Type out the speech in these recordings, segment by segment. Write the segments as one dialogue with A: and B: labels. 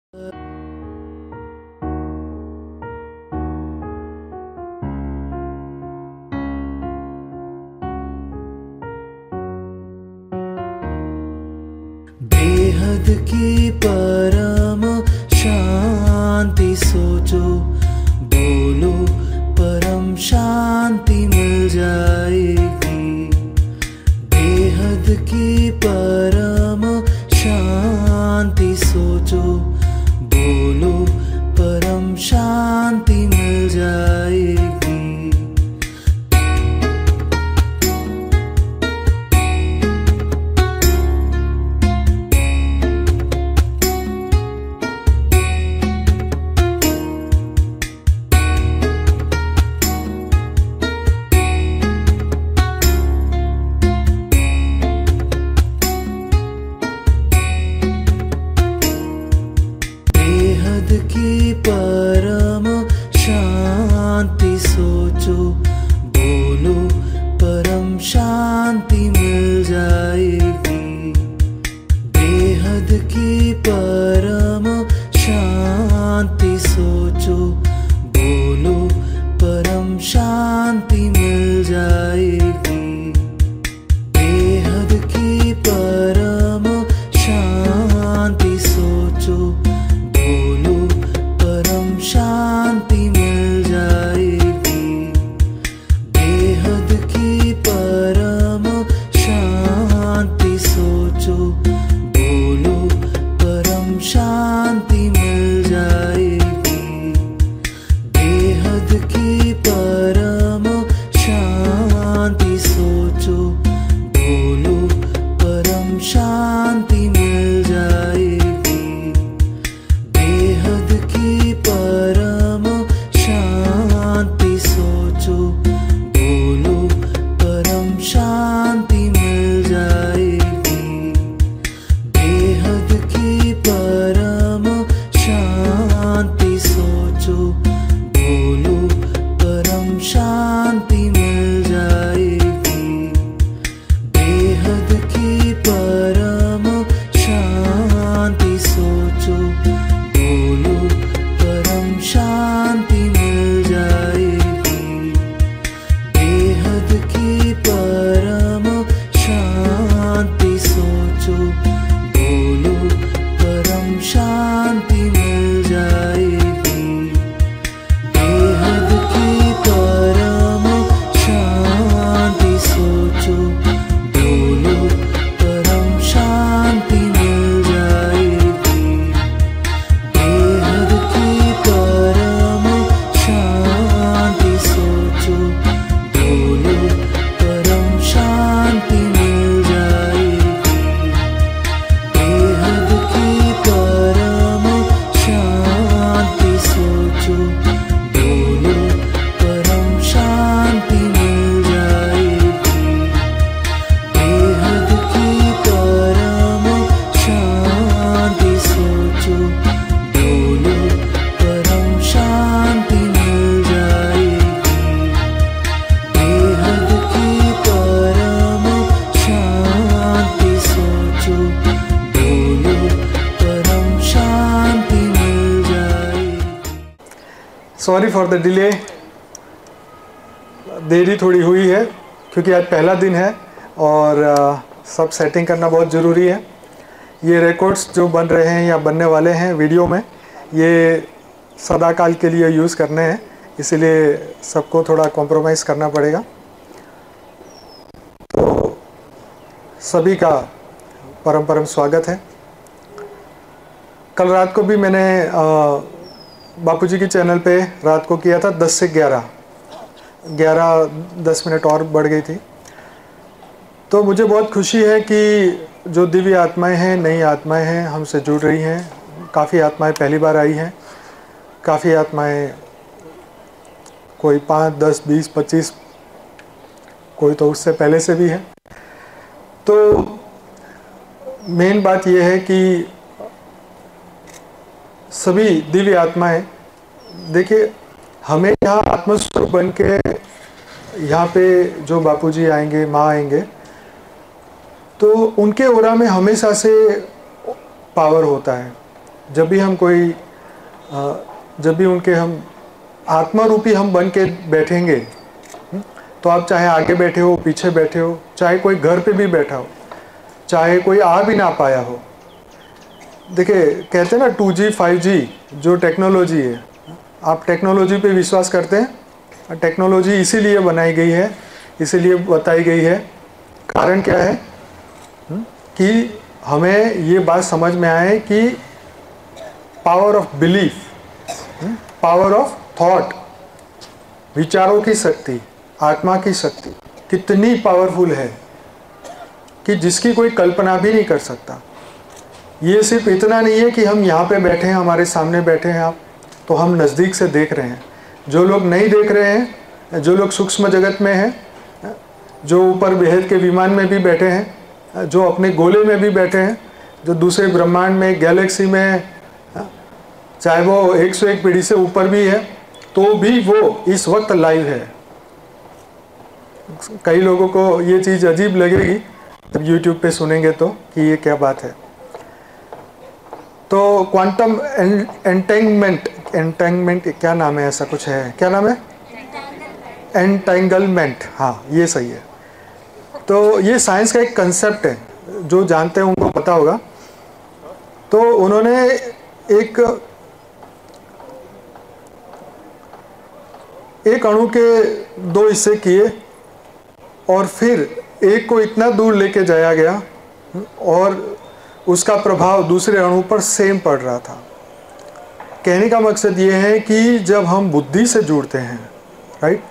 A: बेहद की परम शांति सोचो, बोलो परम शांति मिल जाएगी। बेहद की परम शांति सोचो, बोलो परम शांति मिल जाएगी। की परम शांति सोचो, बोलो परम शांति मिल जाएगी। बेहद की परम शांति सोचो, बोलो परम शांति मिल जाएगी। बेहद की परम शांति सोचो, बोलो परम शांति मिल जाएगी। बेहद की परम शांति सोचो, बोलो परम शांति मिल जाएगी। बेहद की परम शांति सोचो, बोलो परम शांति मिल जाएगी। बेहद की परम शांति सोचो, बोलो परम शांति मिल जाएगी। बेहद की परम शांति सोचो, बोलो परम शांति मिल जाएगी। बेहद की परम शांति सोचो, बोलो परम शांति मिल जाएगी। बेहद की परम शांति सोचो, बोलो परम शांति मिल जाएगी। बेहद की परम शांति सोचो, बोलो परम शांति मिल जाएगी। बेहद की परम शांति सोचो, बोलो परम शांति मिल जाएगी। बेहद की परम शांति सोचो, बोलो परम शांति मिल जाएगी। बेहद की परम शांति सोचो, बोलो परम शांति मिल जाएगी। बेहद की परम शांति सोचो, बोलो परम शांति मिल जाएगी।
B: सॉरी फॉर द डिले, देरी थोड़ी हुई है क्योंकि आज पहला दिन है और सब सेटिंग करना बहुत ज़रूरी है। ये रिकॉर्ड्स जो बन रहे हैं या बनने वाले हैं वीडियो में, ये सदाकाल के लिए यूज़ करने हैं, इसीलिए सबको थोड़ा कॉम्प्रोमाइज़ करना पड़ेगा। तो सभी का परम परम स्वागत है। कल रात को भी मैंने बापूजी की चैनल पे रात को किया था 10 से 10 मिनट और बढ़ गई थी। तो मुझे बहुत खुशी है कि जो दिव्य आत्माएं हैं, नई आत्माएं हैं, हमसे जुड़ रही हैं। काफ़ी आत्माएं पहली बार आई हैं, काफ़ी आत्माएं कोई 5, 10, 20, 25, कोई तो उससे पहले से भी है। तो मेन बात यह है कि सभी दिव्य आत्माएं, देखिए हमें यहाँ आत्मस्वरूप बन के यहाँ पे जो बापूजी आएंगे, माँ आएंगे, तो उनके ओरा में हमेशा से पावर होता है। जब भी हम कोई जब भी उनके हम आत्मा रूपी हम बन के बैठेंगे, तो आप चाहे आगे बैठे हो, पीछे बैठे हो, चाहे कोई घर पे भी बैठा हो, चाहे कोई आ भी ना पाया हो। देखिए कहते हैं ना 2G 5G जो टेक्नोलॉजी है, आप टेक्नोलॉजी पे विश्वास करते हैं? टेक्नोलॉजी इसीलिए बनाई गई है, इसीलिए बताई गई है, कारण क्या है कि हमें ये बात समझ में आए कि power of belief, power of thought, विचारों की शक्ति, आत्मा की शक्ति कितनी पावरफुल है कि जिसकी कोई कल्पना भी नहीं कर सकता। ये सिर्फ इतना नहीं है कि हम यहाँ पे बैठे हैं, हमारे सामने बैठे हैं आप, तो हम नज़दीक से देख रहे हैं। जो लोग नहीं देख रहे हैं, जो लोग सूक्ष्म जगत में हैं, जो ऊपर बेहद के विमान में भी बैठे हैं, जो अपने गोले में भी बैठे हैं, जो दूसरे ब्रह्मांड में, गैलेक्सी में, चाहे वो 101 पीढ़ी से ऊपर भी है, तो भी वो इस वक्त लाइव है। कई लोगों को ये चीज़ अजीब लगेगी जब YouTube पे सुनेंगे तो कि ये क्या बात है। तो क्वांटम एंटेंगमेंट क्या नाम है, ऐसा कुछ है, क्या नाम है? एंटेंगलमेंट, हाँ ये सही है। तो ये साइंस का एक कंसेप्ट है, जो जानते हैं उनको पता होगा। तो उन्होंने एक अणु के 2 हिस्से किए और फिर एक को इतना दूर लेके जाया गया और उसका प्रभाव दूसरे अणु पर सेम पड़ रहा था। कहने का मकसद ये है कि जब हम बुद्धि से जुड़ते हैं, राइट,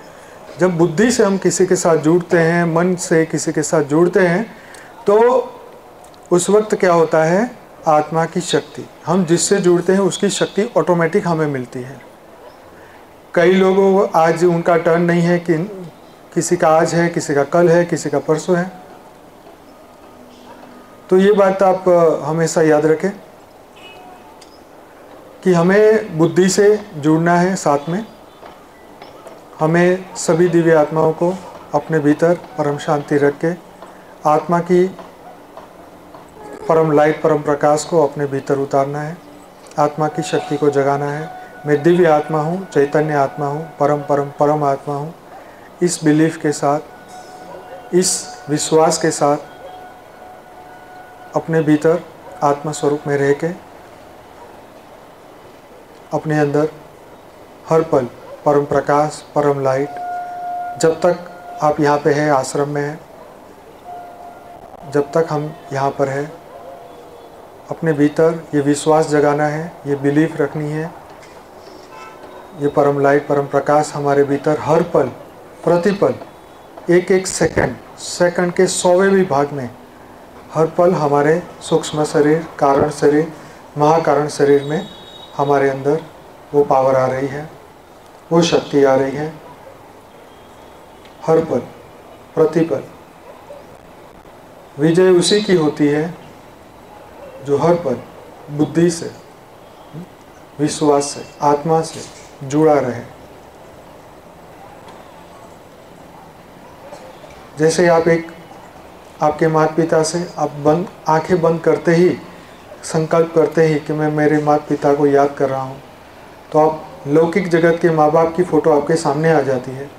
B: जब बुद्धि से हम किसी के साथ जुड़ते हैं, मन से किसी के साथ जुड़ते हैं, तो उस वक्त क्या होता है, आत्मा की शक्ति, हम जिससे जुड़ते हैं उसकी शक्ति ऑटोमेटिक हमें मिलती है। कई लोगों को आज उनका टर्न नहीं है, कि किसी का आज है, किसी का कल है, किसी का परसों है। तो ये बात आप हमेशा याद रखें कि हमें बुद्धि से जुड़ना है। साथ में हमें सभी दिव्य आत्माओं को अपने भीतर परम शांति रख के आत्मा की परम लाइट, परम प्रकाश को अपने भीतर उतारना है, आत्मा की शक्ति को जगाना है। मैं दिव्य आत्मा हूँ, चैतन्य आत्मा हूँ, परम परम परम आत्मा हूँ। इस बिलीफ के साथ, इस विश्वास के साथ अपने भीतर आत्मा स्वरूप में रह के अपने अंदर हर पल परम प्रकाश, परम लाइट, जब तक आप यहाँ पे हैं, आश्रम में हैं, जब तक हम यहाँ पर हैं, अपने भीतर ये विश्वास जगाना है, ये बिलीफ रखनी है, ये परम लाइट, परम प्रकाश हमारे भीतर हर पल, प्रतिपल, एक एक सेकंड के 100वें भी भाग में हर पल हमारे सूक्ष्म शरीर, कारण शरीर, महाकारण शरीर में हमारे अंदर वो पावर आ रही है, वो शक्ति आ रही है। हर पल, प्रतिपल विजय उसी की होती है जो हर पल बुद्धि से, विश्वास से, आत्मा से जुड़ा रहे। जैसे आप आपके माता पिता से आप आंखें बंद करते ही संकल्प करते ही कि मैं मेरे माता पिता को याद कर रहा हूँ, तो आप लौकिक जगत के माँ बाप की फ़ोटो आपके सामने आ जाती है।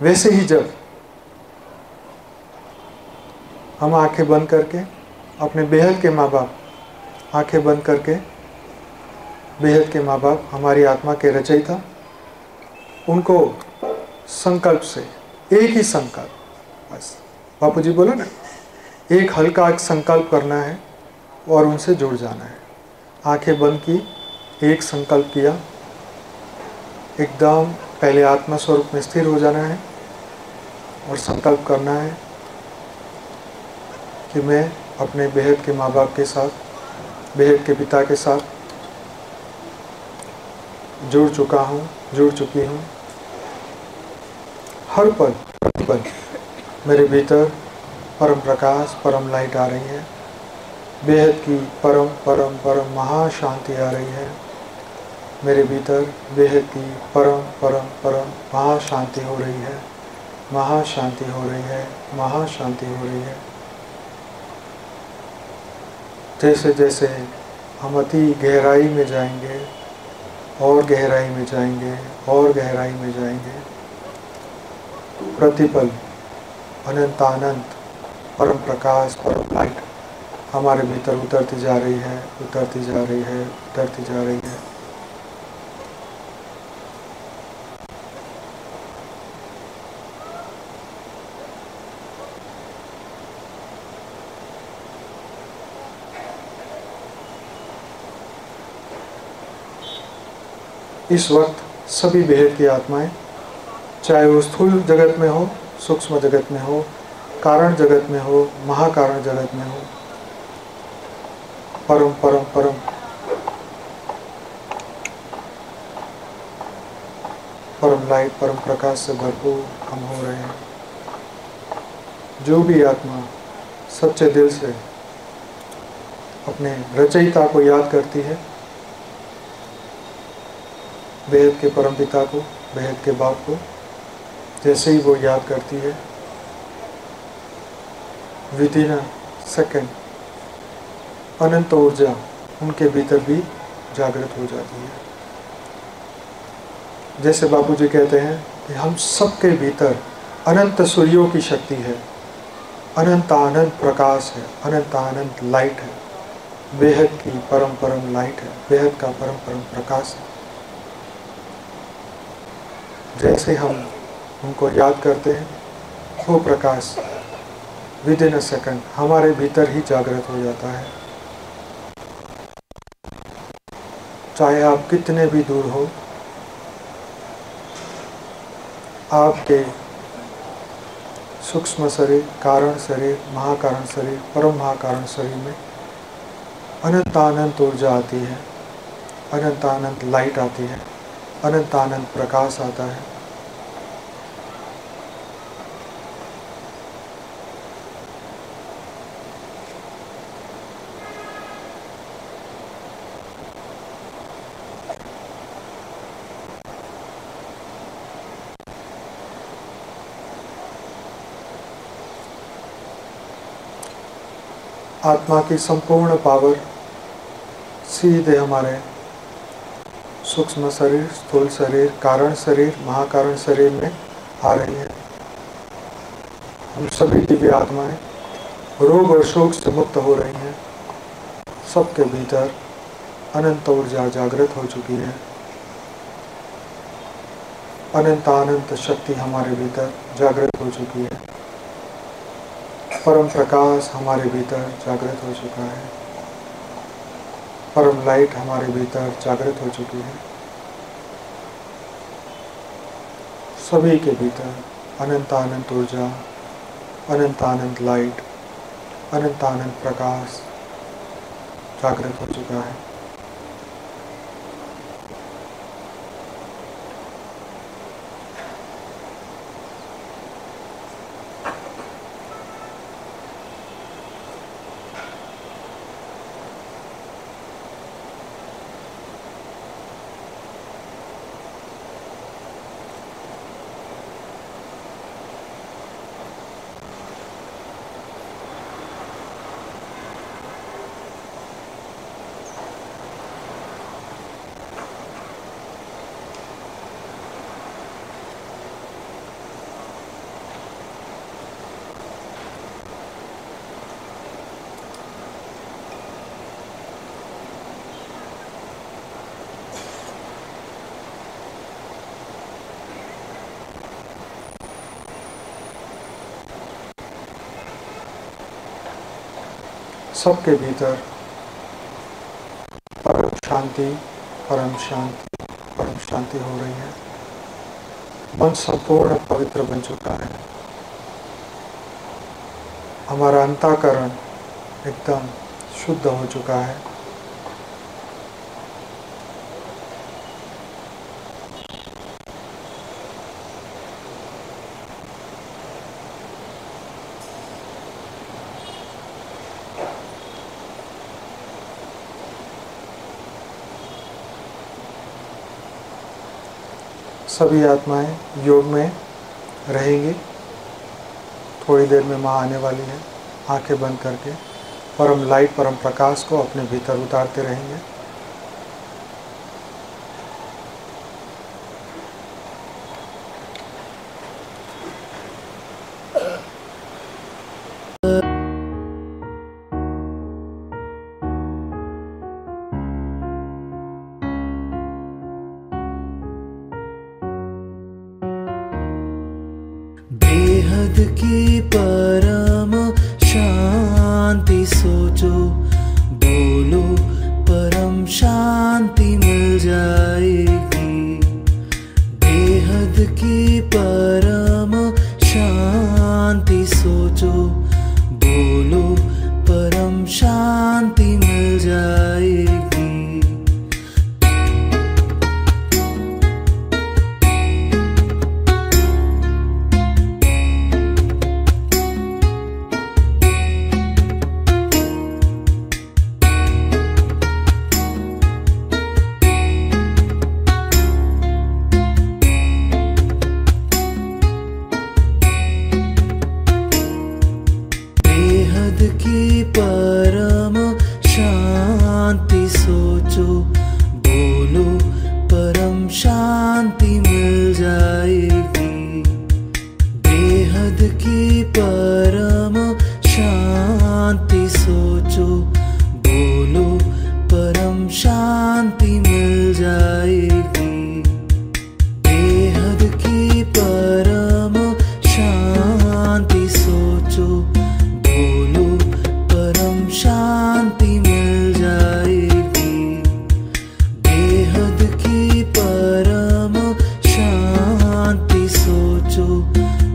B: वैसे ही जब हम आंखें बंद करके अपने बेहद के माँ बाप, आंखें बंद करके बेहद के माँ बाप, हमारी आत्मा के रचयिता, उनको संकल्प से, एक ही संकल्प, बस बापू जी बोलो ना, एक हल्का संकल्प करना है और उनसे जुड़ जाना है। आंखें बंद की, एक संकल्प किया, एकदम पहले आत्मा स्वरूप में स्थिर हो जाना है और संकल्प करना है कि मैं अपने बेहद के माँ बाप के साथ, बेहद के पिता के साथ जुड़ चुका हूँ, जुड़ चुकी हूँ। हर पल प्रतिपल मेरे भीतर परम प्रकाश, परम लाइट आ रही है, बेहद की परम परम परम महाशांति आ रही है। मेरे भीतर बेहद की परम परम परम महाशांति हो रही है, महाशांति हो रही है, महाशांति हो रही है। जैसे जैसे हम अति गहराई में जाएंगे और गहराई में जाएंगे और गहराई में जाएंगे। प्रतिपल अनंत आनंद परम प्रकाश, परम लाइट हमारे भीतर उतरती जा रही है, उतरती जा रही है, उतरती जा रही है। इस वक्त सभी बेहद की आत्माएं, चाहे वो स्थूल जगत में हो, सूक्ष्म जगत में हो, कारण जगत में हो, महाकारण जगत में हो, परम परम परम परम लाइट, परम प्रकाश से भरपूर हम हो रहे हैं। जो भी आत्मा सच्चे दिल से अपने रचयिता को याद करती है, बेहद के परम पिता को, बेहद के बाप को, जैसे ही वो याद करती है, विदिन अ सेकेंड अनंत ऊर्जा उनके भीतर भी जागृत हो जाती है। जैसे बापूजी कहते हैं कि हम सबके भीतर अनंत सूर्यों की शक्ति है, अनंत आनंद प्रकाश है, अनंत आनंद लाइट है, बेहद की परम परम लाइट है, बेहद का परम परम प्रकाश है। जैसे हम उनको याद करते हैं, वो प्रकाश विदिन अ सेकंड हमारे भीतर ही जागृत हो जाता है। चाहे आप कितने भी दूर हो, आपके सूक्ष्म शरीर, कारण शरीर, महाकारण शरीर, परम महाकारण शरीर में अनंत आनंद ऊर्जा आती है, अनंत आनंद लाइट आती है, अनंत आनंद प्रकाश आता है। आत्मा की संपूर्ण पावर सीधे हमारे सूक्ष्म शरीर, स्थूल शरीर, कारण शरीर, महाकारण शरीर में आ रही है। हम सभी दिव्य आत्माएं रोग और शोक से मुक्त हो रही हैं। सबके भीतर अनंत ऊर्जा जागृत हो चुकी है, अनंत अनंत शक्ति हमारे भीतर जागृत हो चुकी है, परम प्रकाश हमारे भीतर जागृत हो चुका है, परम लाइट हमारे भीतर जागृत हो चुकी है। सभी के भीतर अनंत अनंत ऊर्जा, अनंत अनंत लाइट, अनंत अनंत प्रकाश जागृत हो चुका है। सबके भीतर परम शांति, परम शांति, परम शांति हो रही है। मन संपूर्ण पवित्र बन चुका है। हमारा अंतःकरण एकदम शुद्ध हो चुका है। सभी आत्माएं योग में रहेंगी। थोड़ी देर में माँ आने वाली है। आंखें बंद करके परम लाइट, परम प्रकाश को अपने भीतर उतारते रहेंगे।
A: बेहद की परम शांति सोचो, बोलो परम शांति मिल जाएगी। बेहद की परम शांति सोचो, बोलो परम शांति मिल जाएगी। की परम शांति सोचो, बोलो परम शांति मिल जाएगी। बेहद की परम शांति सोचो, बोलो परम शांति मिल जाएगी। बेहद की परम शांति सोचो, बोलो परम शांति मिल जाएगी। बेहद की परम शांति सोचो,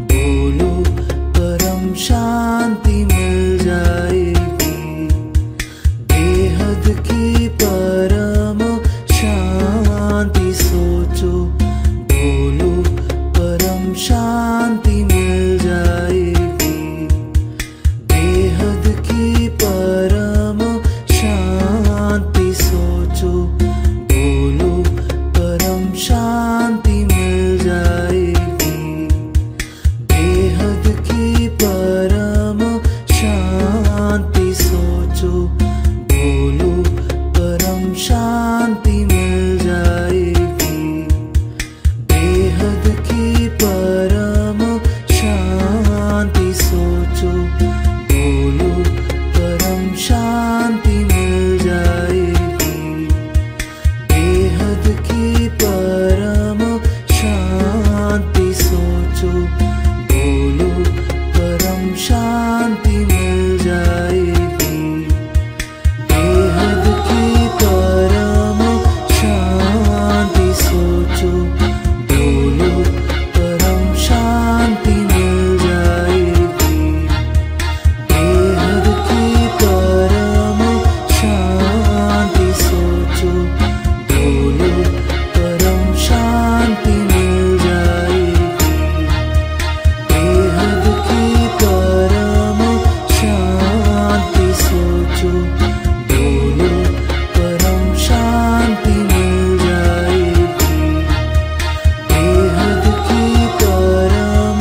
A: बोलो परम शांति मिल जाएगी। बेहद की परम शांति सोचो, बोलो परम शांति मिल जाएगी। बेहद की परम शांति सोचो, बोलो परम शांति मिल जाएगी। बेहद की परम शांति सोचो, बोलो परम शांति मिल जाएगी। बेहद की परम शांति सोचो, बोलो परम शांति मिल जाएगी। बेहद की परम शांति सोचो, बोलो परम शांति मिल जाएगी। बेहद की परम शांति सोचो, बोलो परम शांति मिल जाएगी। बेहद की परम शांति सोचो, बोलो परम शांति मिल जाएगी। बेहद की परम शांति सोचो, बोलो परम शांति मिल जाएगी। बेहद की परम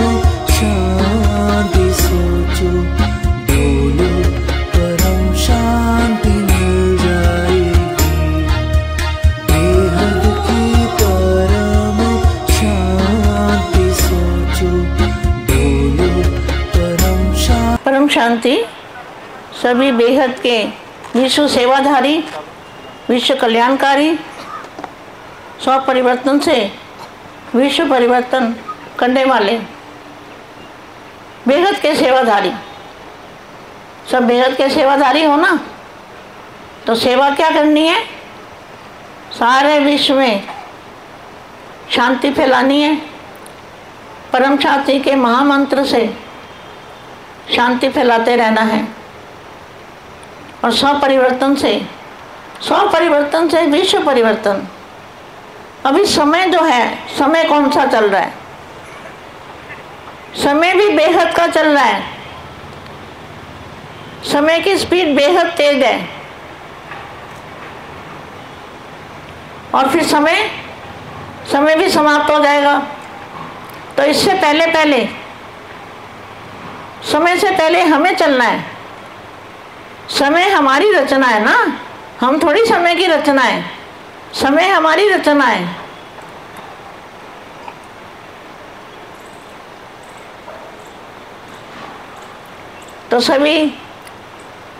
A: शांति सोचो, बोलो परम शांति मिल जाएगी। बेहद की परम शांति सोचो, बोलो परम शांति।
C: परम शांति सभी बेहद के विश्व सेवाधारी, विश्व कल्याणकारी, स्व परिवर्तन से विश्व परिवर्तन करने वाले बेहद के सेवाधारी, सब बेहद के सेवाधारी हो ना, तो सेवा क्या करनी है? सारे विश्व में शांति फैलानी है। परम शांति के महामंत्र से शांति फैलाते रहना है और स्व परिवर्तन से विश्व परिवर्तन। अभी समय जो है, समय कौन सा चल रहा है? समय भी बेहद का चल रहा है। समय की स्पीड बेहद तेज है और फिर समय भी समाप्त हो जाएगा। तो इससे पहले समय से पहले हमें चलना है। समय हमारी रचना है ना, हम थोड़ी समय की रचना है, समय हमारी रचना है। तो सभी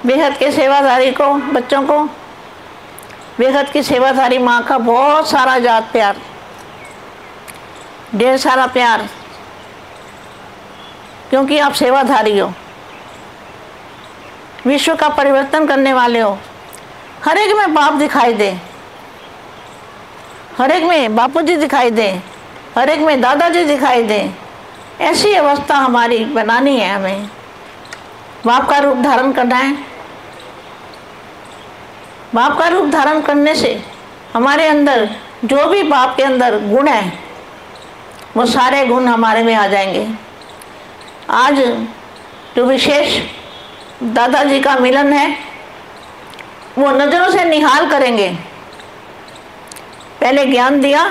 C: बेहद के सेवाधारी को, बच्चों को बेहद की सेवाधारी माँ का बहुत सारा याद प्यार, ढेर सारा प्यार, क्योंकि आप सेवाधारी हो, विश्व का परिवर्तन करने वाले हो। हर एक में बाप दिखाई दे, हर एक में बापूजी दिखाई दे, हर एक में दादाजी दिखाई दे। ऐसी अवस्था हमारी बनानी है, हमें बाप का रूप धारण करना है। बाप का रूप धारण करने से हमारे अंदर जो भी बाप के अंदर गुण है वो सारे गुण हमारे में आ जाएंगे। आज जो विशेष दादाजी का मिलन है वो नज़रों से निहाल करेंगे। पहले ज्ञान दिया,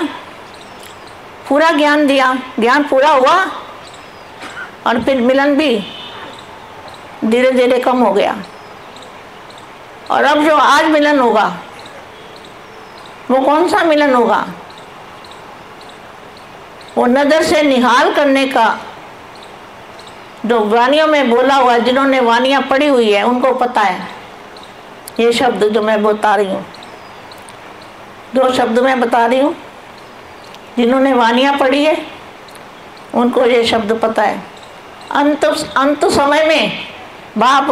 C: पूरा ज्ञान दिया, ज्ञान पूरा हुआ और फिर मिलन भी धीरे धीरे कम हो गया। और अब जो आज मिलन होगा वो कौन सा मिलन होगा? वो नज़र से निहाल करने का, जो वानियों में बोला हुआ, जिन्होंने वानियाँ पढ़ी हुई है उनको पता है ये शब्द जो मैं बता रही हूँ। दो शब्द मैं बता रही हूँ, जिन्होंने वानियाँ पढ़ी है उनको ये शब्द पता है। अंत समय में बाप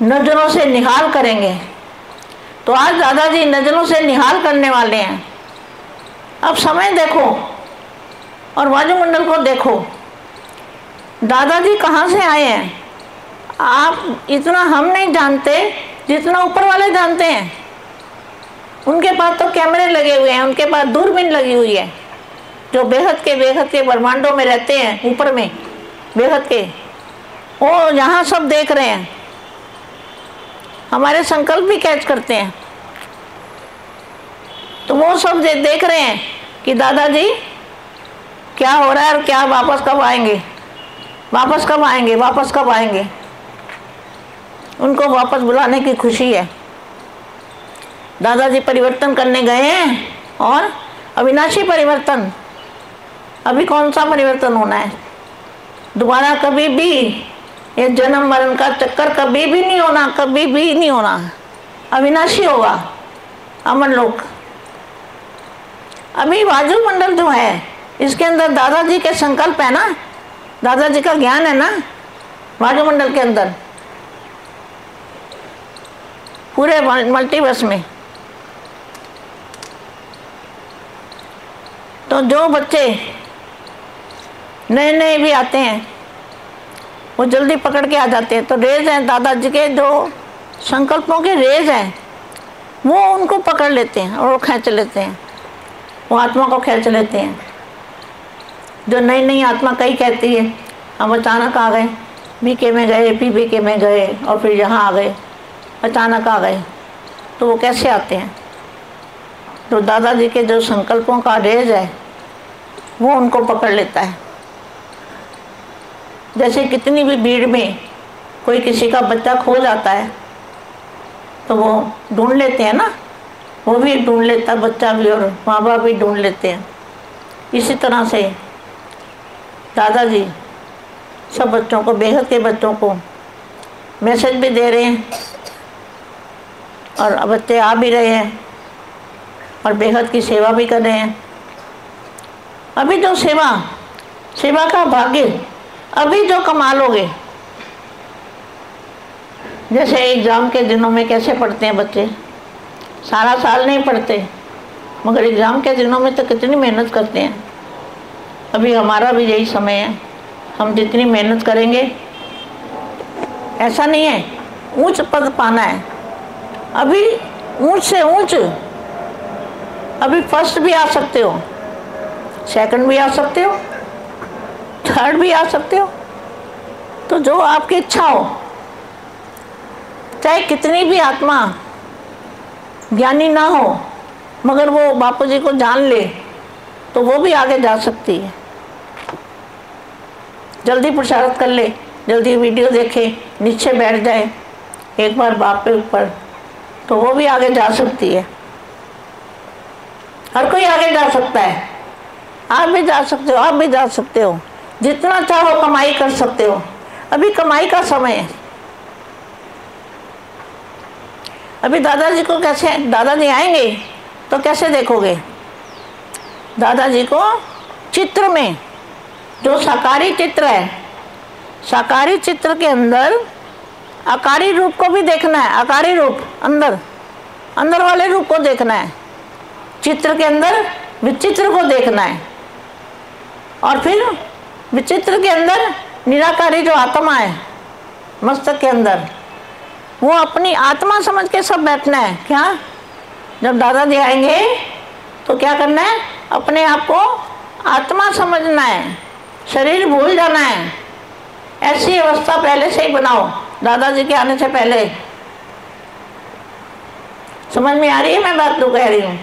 C: नज़रों से निहाल करेंगे। तो आज दादाजी नज़रों से निहाल करने वाले हैं। अब समय देखो और वायुमंडल को देखो, दादाजी कहाँ से आए हैं। आप इतना हम नहीं जानते जितना ऊपर वाले जानते हैं। उनके पास तो कैमरे लगे हुए हैं, उनके पास दूरबीन लगी हुई है। जो बेहद के ब्रह्मांडों में रहते हैं, ऊपर में बेहद के, वो यहाँ सब देख रहे हैं, हमारे संकल्प भी कैच करते हैं। तो वो सब देख रहे हैं कि दादाजी क्या हो रहा है और क्या वापस कब आएंगे, वापस कब आएंगे, वापस कब आएंगे। उनको वापस बुलाने की खुशी है। दादाजी परिवर्तन करने गए हैं और अविनाशी परिवर्तन। अभी कौन सा परिवर्तन होना है? दोबारा कभी भी ये जन्म मरण का चक्कर कभी भी नहीं होना, कभी भी नहीं होना। अविनाशी होगा अमर लोक। अभी वायुमंडल जो है इसके अंदर दादाजी के संकल्प है ना, दादाजी का ज्ञान है ना वायुमंडल के अंदर, पूरे मल्टीवर्स में। तो जो बच्चे नए नए भी आते हैं वो जल्दी पकड़ के आ जाते हैं। तो रेज हैं दादाजी के, जो संकल्पों के रेज हैं वो उनको पकड़ लेते हैं और वो खींच लेते हैं, वो आत्मा को खींच लेते हैं। जो नई नई आत्मा कई कहती है हम अचानक आ गए, बीके में गए, पीबीके में गए और फिर यहाँ आ गए, अचानक आ गए। तो वो कैसे आते हैं? तो दादाजी के जो संकल्पों का रेज है वो उनको पकड़ लेता है। जैसे कितनी भी भीड़ में कोई किसी का बच्चा खो जाता है तो वो ढूंढ लेते हैं ना, वो भी ढूंढ लेता है, बच्चा भी और माँ बाप भी ढूंढ लेते हैं। इसी तरह से दादाजी सब बच्चों को, बेहद के बच्चों को मैसेज भी दे रहे हैं और बच्चे आ भी रहे हैं और बेहद की सेवा भी कर रहे हैं। अभी जो सेवा का भाग्य अभी जो कमा लोगे, जैसे एग्ज़ाम के दिनों में कैसे पढ़ते हैं बच्चे, सारा साल नहीं पढ़ते मगर एग्ज़ाम के दिनों में तो कितनी मेहनत करते हैं। अभी हमारा भी यही समय है, हम जितनी मेहनत करेंगे, ऐसा नहीं है ऊंच पद पाना है, अभी ऊंच से ऊंच, अभी फर्स्ट भी आ सकते हो, सेकंड भी आ सकते हो, थर्ड भी आ सकते हो। तो जो आपकी इच्छा हो, चाहे कितनी भी आत्मा ज्ञानी ना हो मगर वो बापूजी को जान ले तो वो भी आगे जा सकती है। जल्दी पुरुषार्थ कर ले, जल्दी वीडियो देखे, नीचे बैठ जाए, एक बार बाप के ऊपर, तो वो भी आगे जा सकती है। हर कोई आगे जा सकता है। आप भी जा सकते हो, आप भी जा सकते हो। जितना चाहो कमाई कर सकते हो। अभी कमाई का समय है। अभी दादाजी को कैसे, दादाजी आएंगे तो कैसे देखोगे? दादाजी को चित्र में, जो साकारी चित्र है, साकारी चित्र के अंदर आकारी रूप को भी देखना है। आकारी रूप अंदर, अंदर वाले रूप को देखना है। चित्र के अंदर विचित्र को देखना है। और फिर विचित्र के अंदर निराकारी जो आत्मा है मस्तक के अंदर, वो अपनी आत्मा समझ के सब बैठना है। क्या? जब दादाजी आएंगे तो क्या करना है? अपने आप को आत्मा समझना है, शरीर भूल जाना है। ऐसी अवस्था पहले से ही बनाओ, दादाजी के आने से पहले। समझ में आ रही है मैं बात जो कह रही हूँ?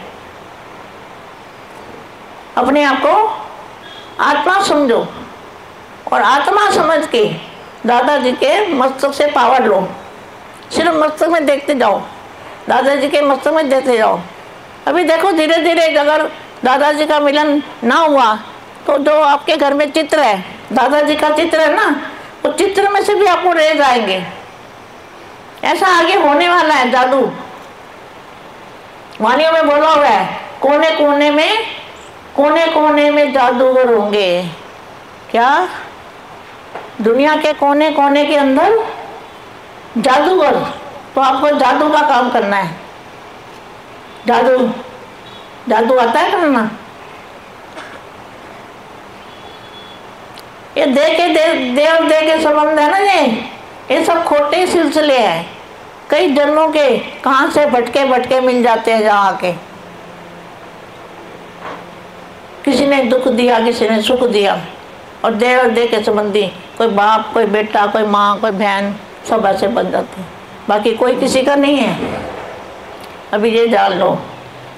C: अपने आप को आत्मा समझो और आत्मा समझ के दादाजी के मस्तक से पावर लो। सिर्फ मस्तक में देखते जाओ, दादाजी के मस्तक में देखते जाओ। अभी देखो धीरे धीरे अगर दादाजी का मिलन ना हुआ तो जो आपके घर में चित्र है, दादाजी का चित्र है ना, तो चित्र में से भी आपको रह जाएंगे। ऐसा आगे होने वाला है जादू। वाणियों में बोला हुआ है, कोने कोने में जादूगर होंगे। क्या? दुनिया के कोने कोने के अंदर जादूगर। तो आपको जादू का काम करना है। जादू आता है करना? ये देव के संबंध है ना, ये सब खोटे सिलसिले हैं। कई जन्मों के कहाँ से भटके मिल जाते हैं जहाँ के। किसी ने दुख दिया, किसी ने सुख दिया। और देव के संबंधी, कोई बाप, कोई बेटा, कोई माँ, कोई बहन, सब ऐसे बन जाते हैं। बाकी कोई किसी का नहीं है। अभी ये जान लो,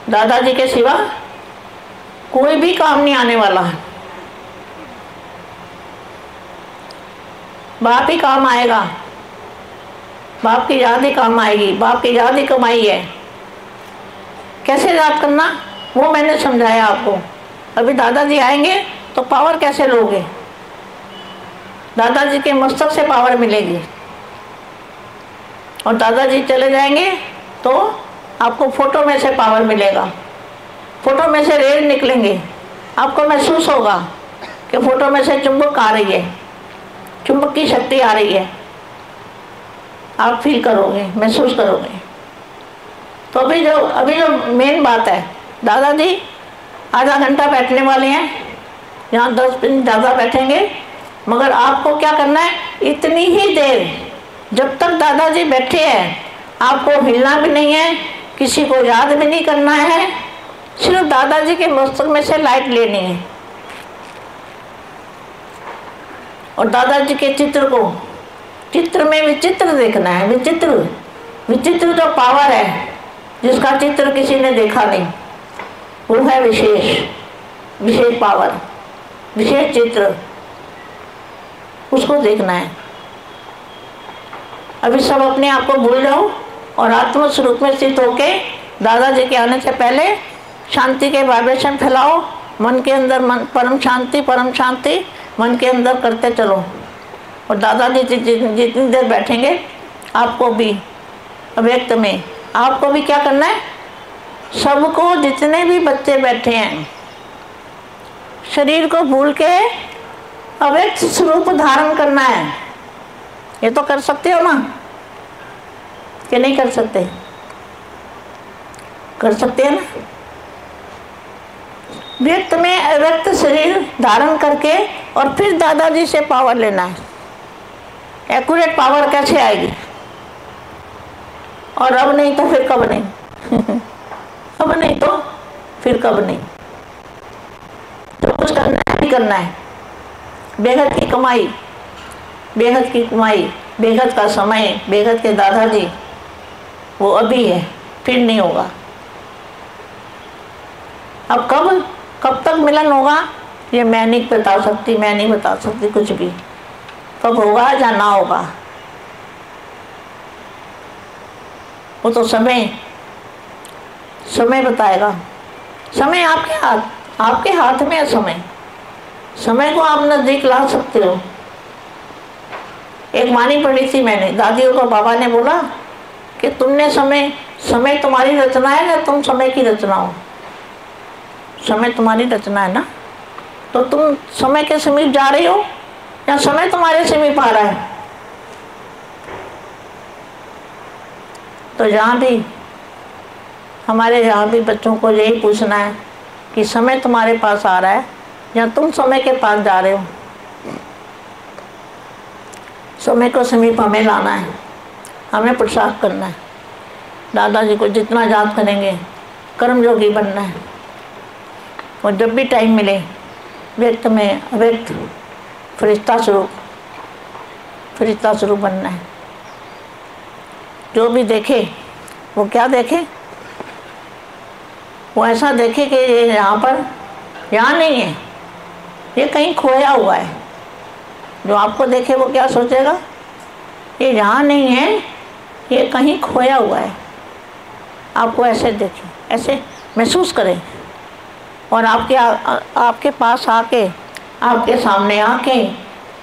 C: दादाजी के सिवा कोई भी काम नहीं आने वाला है। बाप ही काम आएगा, बाप की याद ही काम आएगी, बाप की याद ही कमाई है। कैसे याद करना वो मैंने समझाया आपको। अभी दादाजी आएंगे तो पावर कैसे लोगे? दादाजी के मस्तक से पावर मिलेगी। और दादाजी चले जाएंगे तो आपको फोटो में से पावर मिलेगा। फोटो में से रेल निकलेंगे, आपको महसूस होगा कि फोटो में से चुंबक आ रही है, चुंबक की शक्ति आ रही है। आप फील करोगे, महसूस करोगे। तो अभी जो मेन बात है, दादाजी आधा घंटा बैठने वाले हैं, यहाँ 10 मिनट ज़्यादा बैठेंगे। मगर आपको क्या करना है? इतनी ही देर जब तक दादाजी बैठे हैं, आपको हिलना भी नहीं है, किसी को याद भी नहीं करना है। सिर्फ दादाजी के मस्तक में से लाइट लेनी है और दादाजी के चित्र में विचित्र देखना है। विचित्र जो पावर है, जिसका चित्र किसी ने देखा नहीं, वो है विशेष पावर, विशेष चित्र। उसको देखना है। अभी सब अपने आप को भूल जाओ और आत्म स्वरूप में स्थित होके दादाजी के आने से पहले शांति के वाइब्रेशन फैलाओ। मन के अंदर परम शांति मन के अंदर करते चलो। और दादाजी जितनी देर बैठेंगे, आपको भी अव्यक्त में आपको भी क्या करना है? सबको, जितने भी बच्चे बैठे हैं, शरीर को भूल के अव्यक्त स्वरूप धारण करना है। ये तो कर सकते हो ना, कि नहीं कर सकते? कर सकते हैं ना। व्यक्त में अव्यक्त शरीर धारण करके और फिर दादाजी से पावर लेना है। एक्यूरेट पावर कैसे आएगी? और अब नहीं तो फिर कब नहीं अब नहीं तो फिर कब नहीं। जो कुछ करना है भी करना है। बेहद की कमाई, बेहद का समय, बेहद के दादाजी, वो अभी है, फिर नहीं होगा। अब कब तक मिलन होगा ये मैं नहीं बता सकती कुछ भी। कब होगा या ना होगा वो तो समय बताएगा। समय आपके हाथ में है। समय को आप नजदीक ला सकते हो। एक वाणी पढ़ी थी मैंने, दादियों को बाबा ने बोला कि तुमने समय तुम्हारी रचना है या तुम समय की रचना हो? समय तुम्हारी रचना है ना, तो तुम समय के समीप जा रही हो या समय तुम्हारे समीप आ रहा है? तो हमारे यहाँ भी बच्चों को यही पूछना है कि समय तुम्हारे पास आ रहा है या तुम समय के पास जा रहे हो? समय को समीप हमें लाना है, हमें पुरुषार्थ करना है। दादाजी को जितना याद करेंगे, कर्मयोगी बनना है। और जब भी टाइम मिले, व्यक्त में अव्यक्त फरिश्ता स्वरूप बनना है। जो भी देखे वो क्या देखे? वो ऐसा देखे कि ये यहाँ नहीं है, ये कहीं खोया हुआ है। जो आपको देखे वो क्या सोचेगा? ये यहाँ नहीं है, ये कहीं खोया हुआ है। आपको ऐसे देखे, ऐसे महसूस करें और आपके पास आके, आपके सामने आके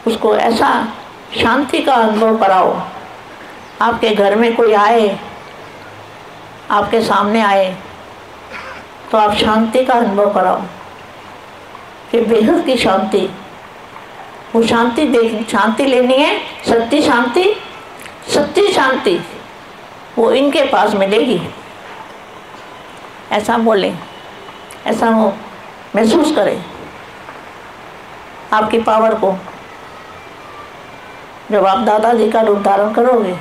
C: उसको ऐसा शांति का अनुभव कराओ। आपके घर में कोई आए, आपके सामने आए, तो आप शांति का अनुभव कराओ कि बेहद की शांति। वो शांति लेनी है, सच्ची शांति वो इनके पास मिलेगी। ऐसा बोलें, ऐसा वो महसूस करें आपकी पावर को। जब आप दादाजी का रूप धारण करोगे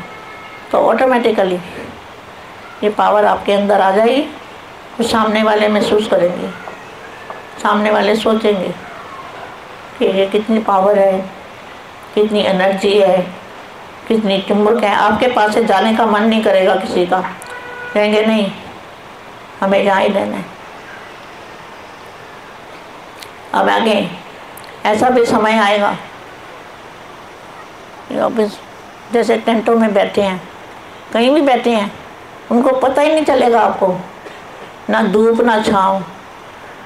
C: तो ऑटोमेटिकली ये पावर आपके अंदर आ जाएगी। तो सामने वाले महसूस करेंगे, सामने वाले सोचेंगे कि ये कितनी पावर है, कितनी एनर्जी है, कितनी चुंबक है। आपके पास से जाने का मन नहीं करेगा किसी का, कहेंगे नहीं हमें यहाँ ही रहना है। अब आगे ऐसा भी समय आएगा, जैसे टेंटों में बैठे हैं, कहीं भी बैठे हैं, उनको पता ही नहीं चलेगा आपको, ना धूप ना छाँव,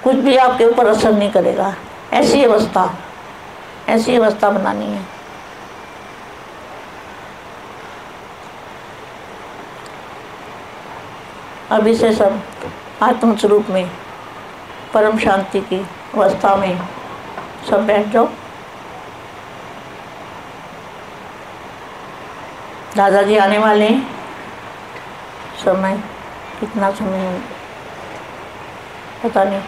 C: कुछ भी आपके ऊपर असर नहीं करेगा। ऐसी अवस्था बनानी है। अभी से सब आत्म स्वरूप में, परम शांति की अवस्था में सब बैठ जाओ। दादाजी आने वाले हैं। कितना समय पता नहीं,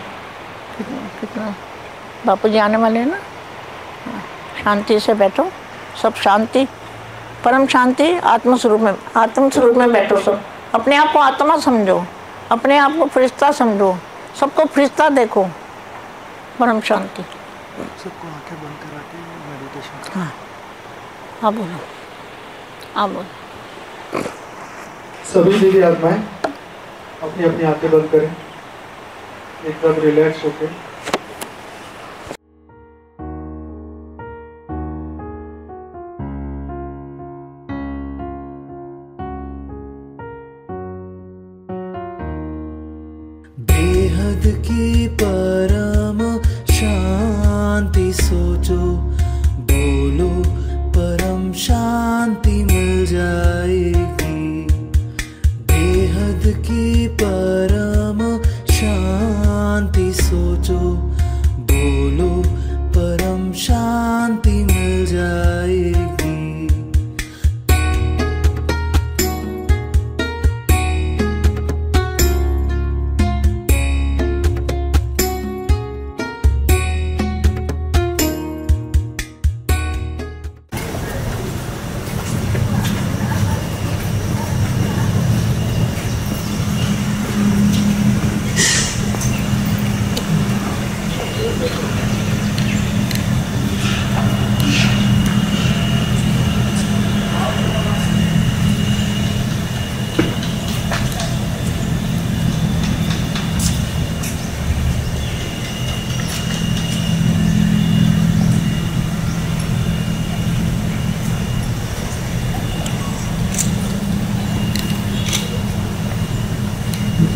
C: कितना बापू जी आने वाले हैं ना। शांति से बैठो, सब शांति, परम शांति आत्म स्वरूप में बैठो। सब अपने आप को आत्मा समझो, अपने आप को फरिश्ता समझो, सबको फरिश्ता देखो। परम शांति।
B: सबको आंखें बंद करा के मेडिटेशन।
C: हाँ, आप बोलो।
B: सभी दिव्य आत्माएं अपनी अपनी आंखें बंद करें, एकदम रिलैक्स होके।
A: बेहद की परम शांति सोचो, बोलो परम शांति मिल जाएगी। बेहद की परम शांति सोचो, बोलो परम शांति मिल जाएगी।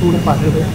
D: थोड़ा पास हो गया।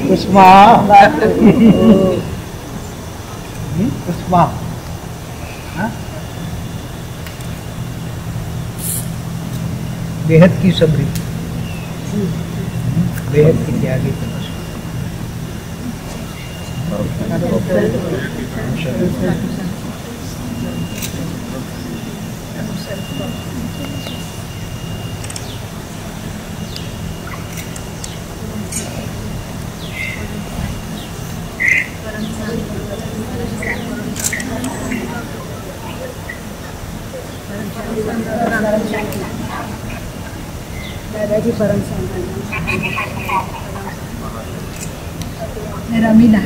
D: कुसुमा कुसुमा बेहद की सबरी, बेहद की त्यागी तपस्या।
E: दादाजी परम मेरा मीना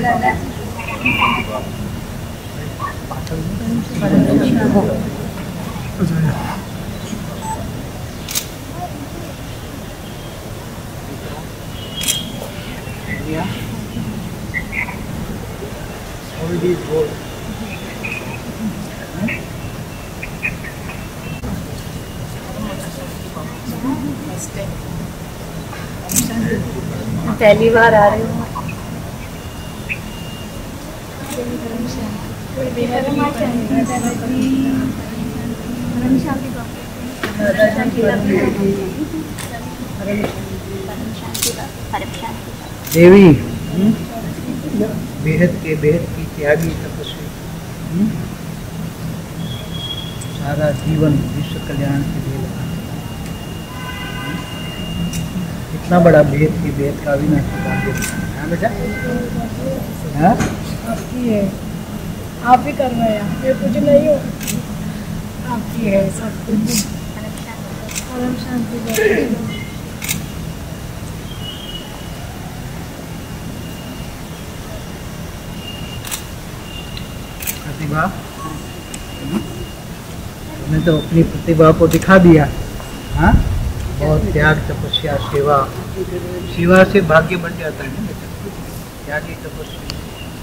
E: पहली बार आ रही हूँ।
D: देवी बेहद की त्यागी तपस्वी, सारा जीवन विश्व कल्याण के लिए लगा। इतना बड़ा भेद का अविनाशी भाग्य। हाँ बेटा, हाँ
E: आपकी है, आप ही कर रहे हैं, ये कुछ नहीं हो, आपकी है सब कुछ। परम शांति।
D: प्रतिभा, तुमने तो अपनी प्रतिभा को दिखा दिया। हाँ, बहुत त्याग तपस्या सेवा से भाग्य बन जाता है ना बेटा। त्यागी तपस्या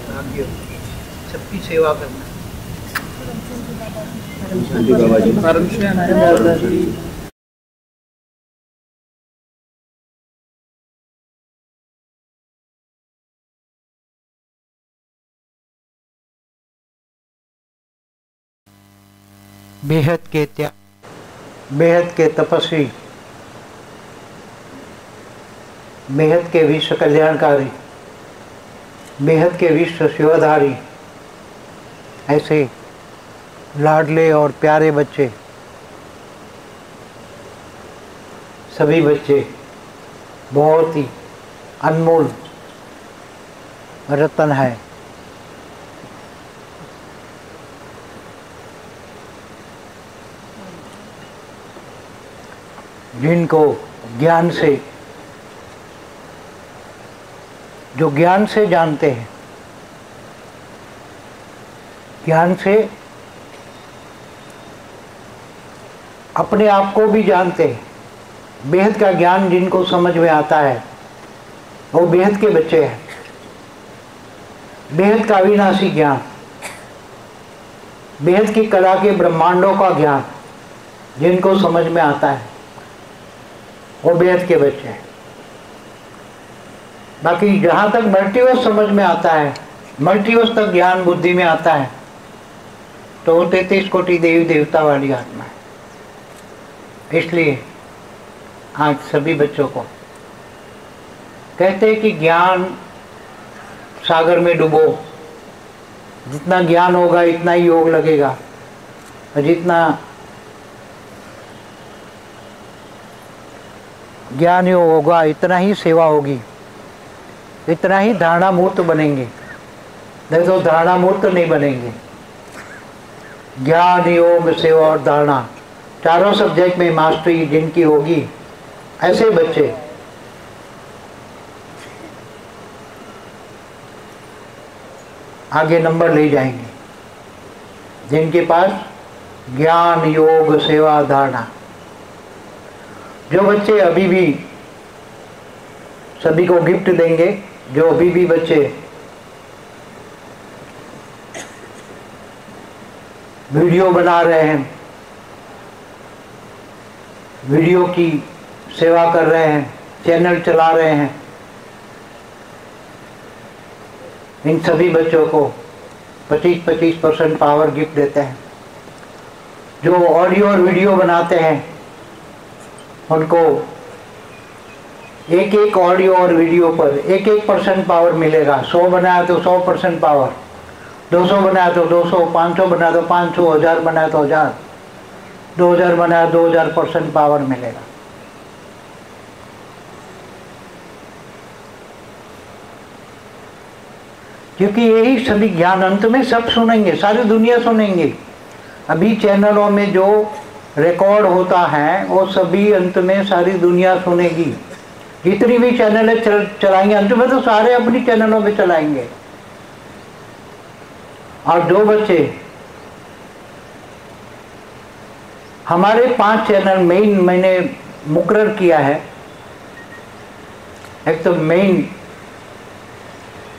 D: भाग्य, सबकी सेवा करना। परम शांति। बेहद के तपस्वी, बेहद के विश्व कल्याणकारी, बेहद के विश्व सेवाधारी, ऐसे लाडले और प्यारे बच्चे, सभी बच्चे बहुत ही अनमोल रत्न है। जिनको ज्ञान से, जो ज्ञान से जानते हैं, ज्ञान से अपने आप को भी जानते हैं, बेहद का ज्ञान जिनको समझ में आता है वो बेहद के बच्चे हैं। बेहद का अविनाशी ज्ञान, बेहद की कला के ब्रह्मांडों का ज्ञान जिनको समझ में आता है वो बेहद के बच्चे हैं। बाकी जहाँ तक मल्टीवर्स समझ में आता है, मल्टीवर्स तक ज्ञान बुद्धि में आता है, तो वो 33 कोटि देवी देवता वाली आत्मा है। इसलिए आज सभी बच्चों को कहते हैं कि ज्ञान सागर में डूबो, जितना ज्ञान होगा इतना ही योग लगेगा, और जितना ज्ञान योग होगा इतना ही सेवा होगी, इतना ही धारणा मूर्त बनेंगे, नहीं तो धारणा मूर्त नहीं बनेंगे। ज्ञान योग सेवा और धारणा चारों सब्जेक्ट में मास्टरी जिनकी होगी, ऐसे बच्चे आगे नंबर ले जाएंगे, जिनके पास ज्ञान योग सेवा धारणा। जो बच्चे अभी भी सभी को गिफ्ट देंगे, जो अभी भी बच्चे वीडियो बना रहे हैं, वीडियो की सेवा कर रहे हैं, चैनल चला रहे हैं, इन सभी बच्चों को 25% पावर गिफ्ट देते हैं। जो ऑडियो और वीडियो बनाते हैं उनको एक एक ऑडियो और वीडियो पर 1% पावर मिलेगा। 100 बनाया तो 100% पावर, 200 बनाया तो 200, 500 बनाया तो 500, 1000 बनाया तो 1000, 2000 बनाया 2000% पावर मिलेगा। क्योंकि यही सभी ज्ञान अंत में सब सुनेंगे, सारी दुनिया सुनेंगे। अभी चैनलों में जो रिकॉर्ड होता है वो सभी अंत में सारी दुनिया सुनेगी। जितनी भी चैनल चलाएंगे अंत में तो सारे अपनी चैनलों में चलाएंगे। और जो बच्चे हमारे 5 चैनल मेन मैंने मुकर्रर किया है, एक तो मेन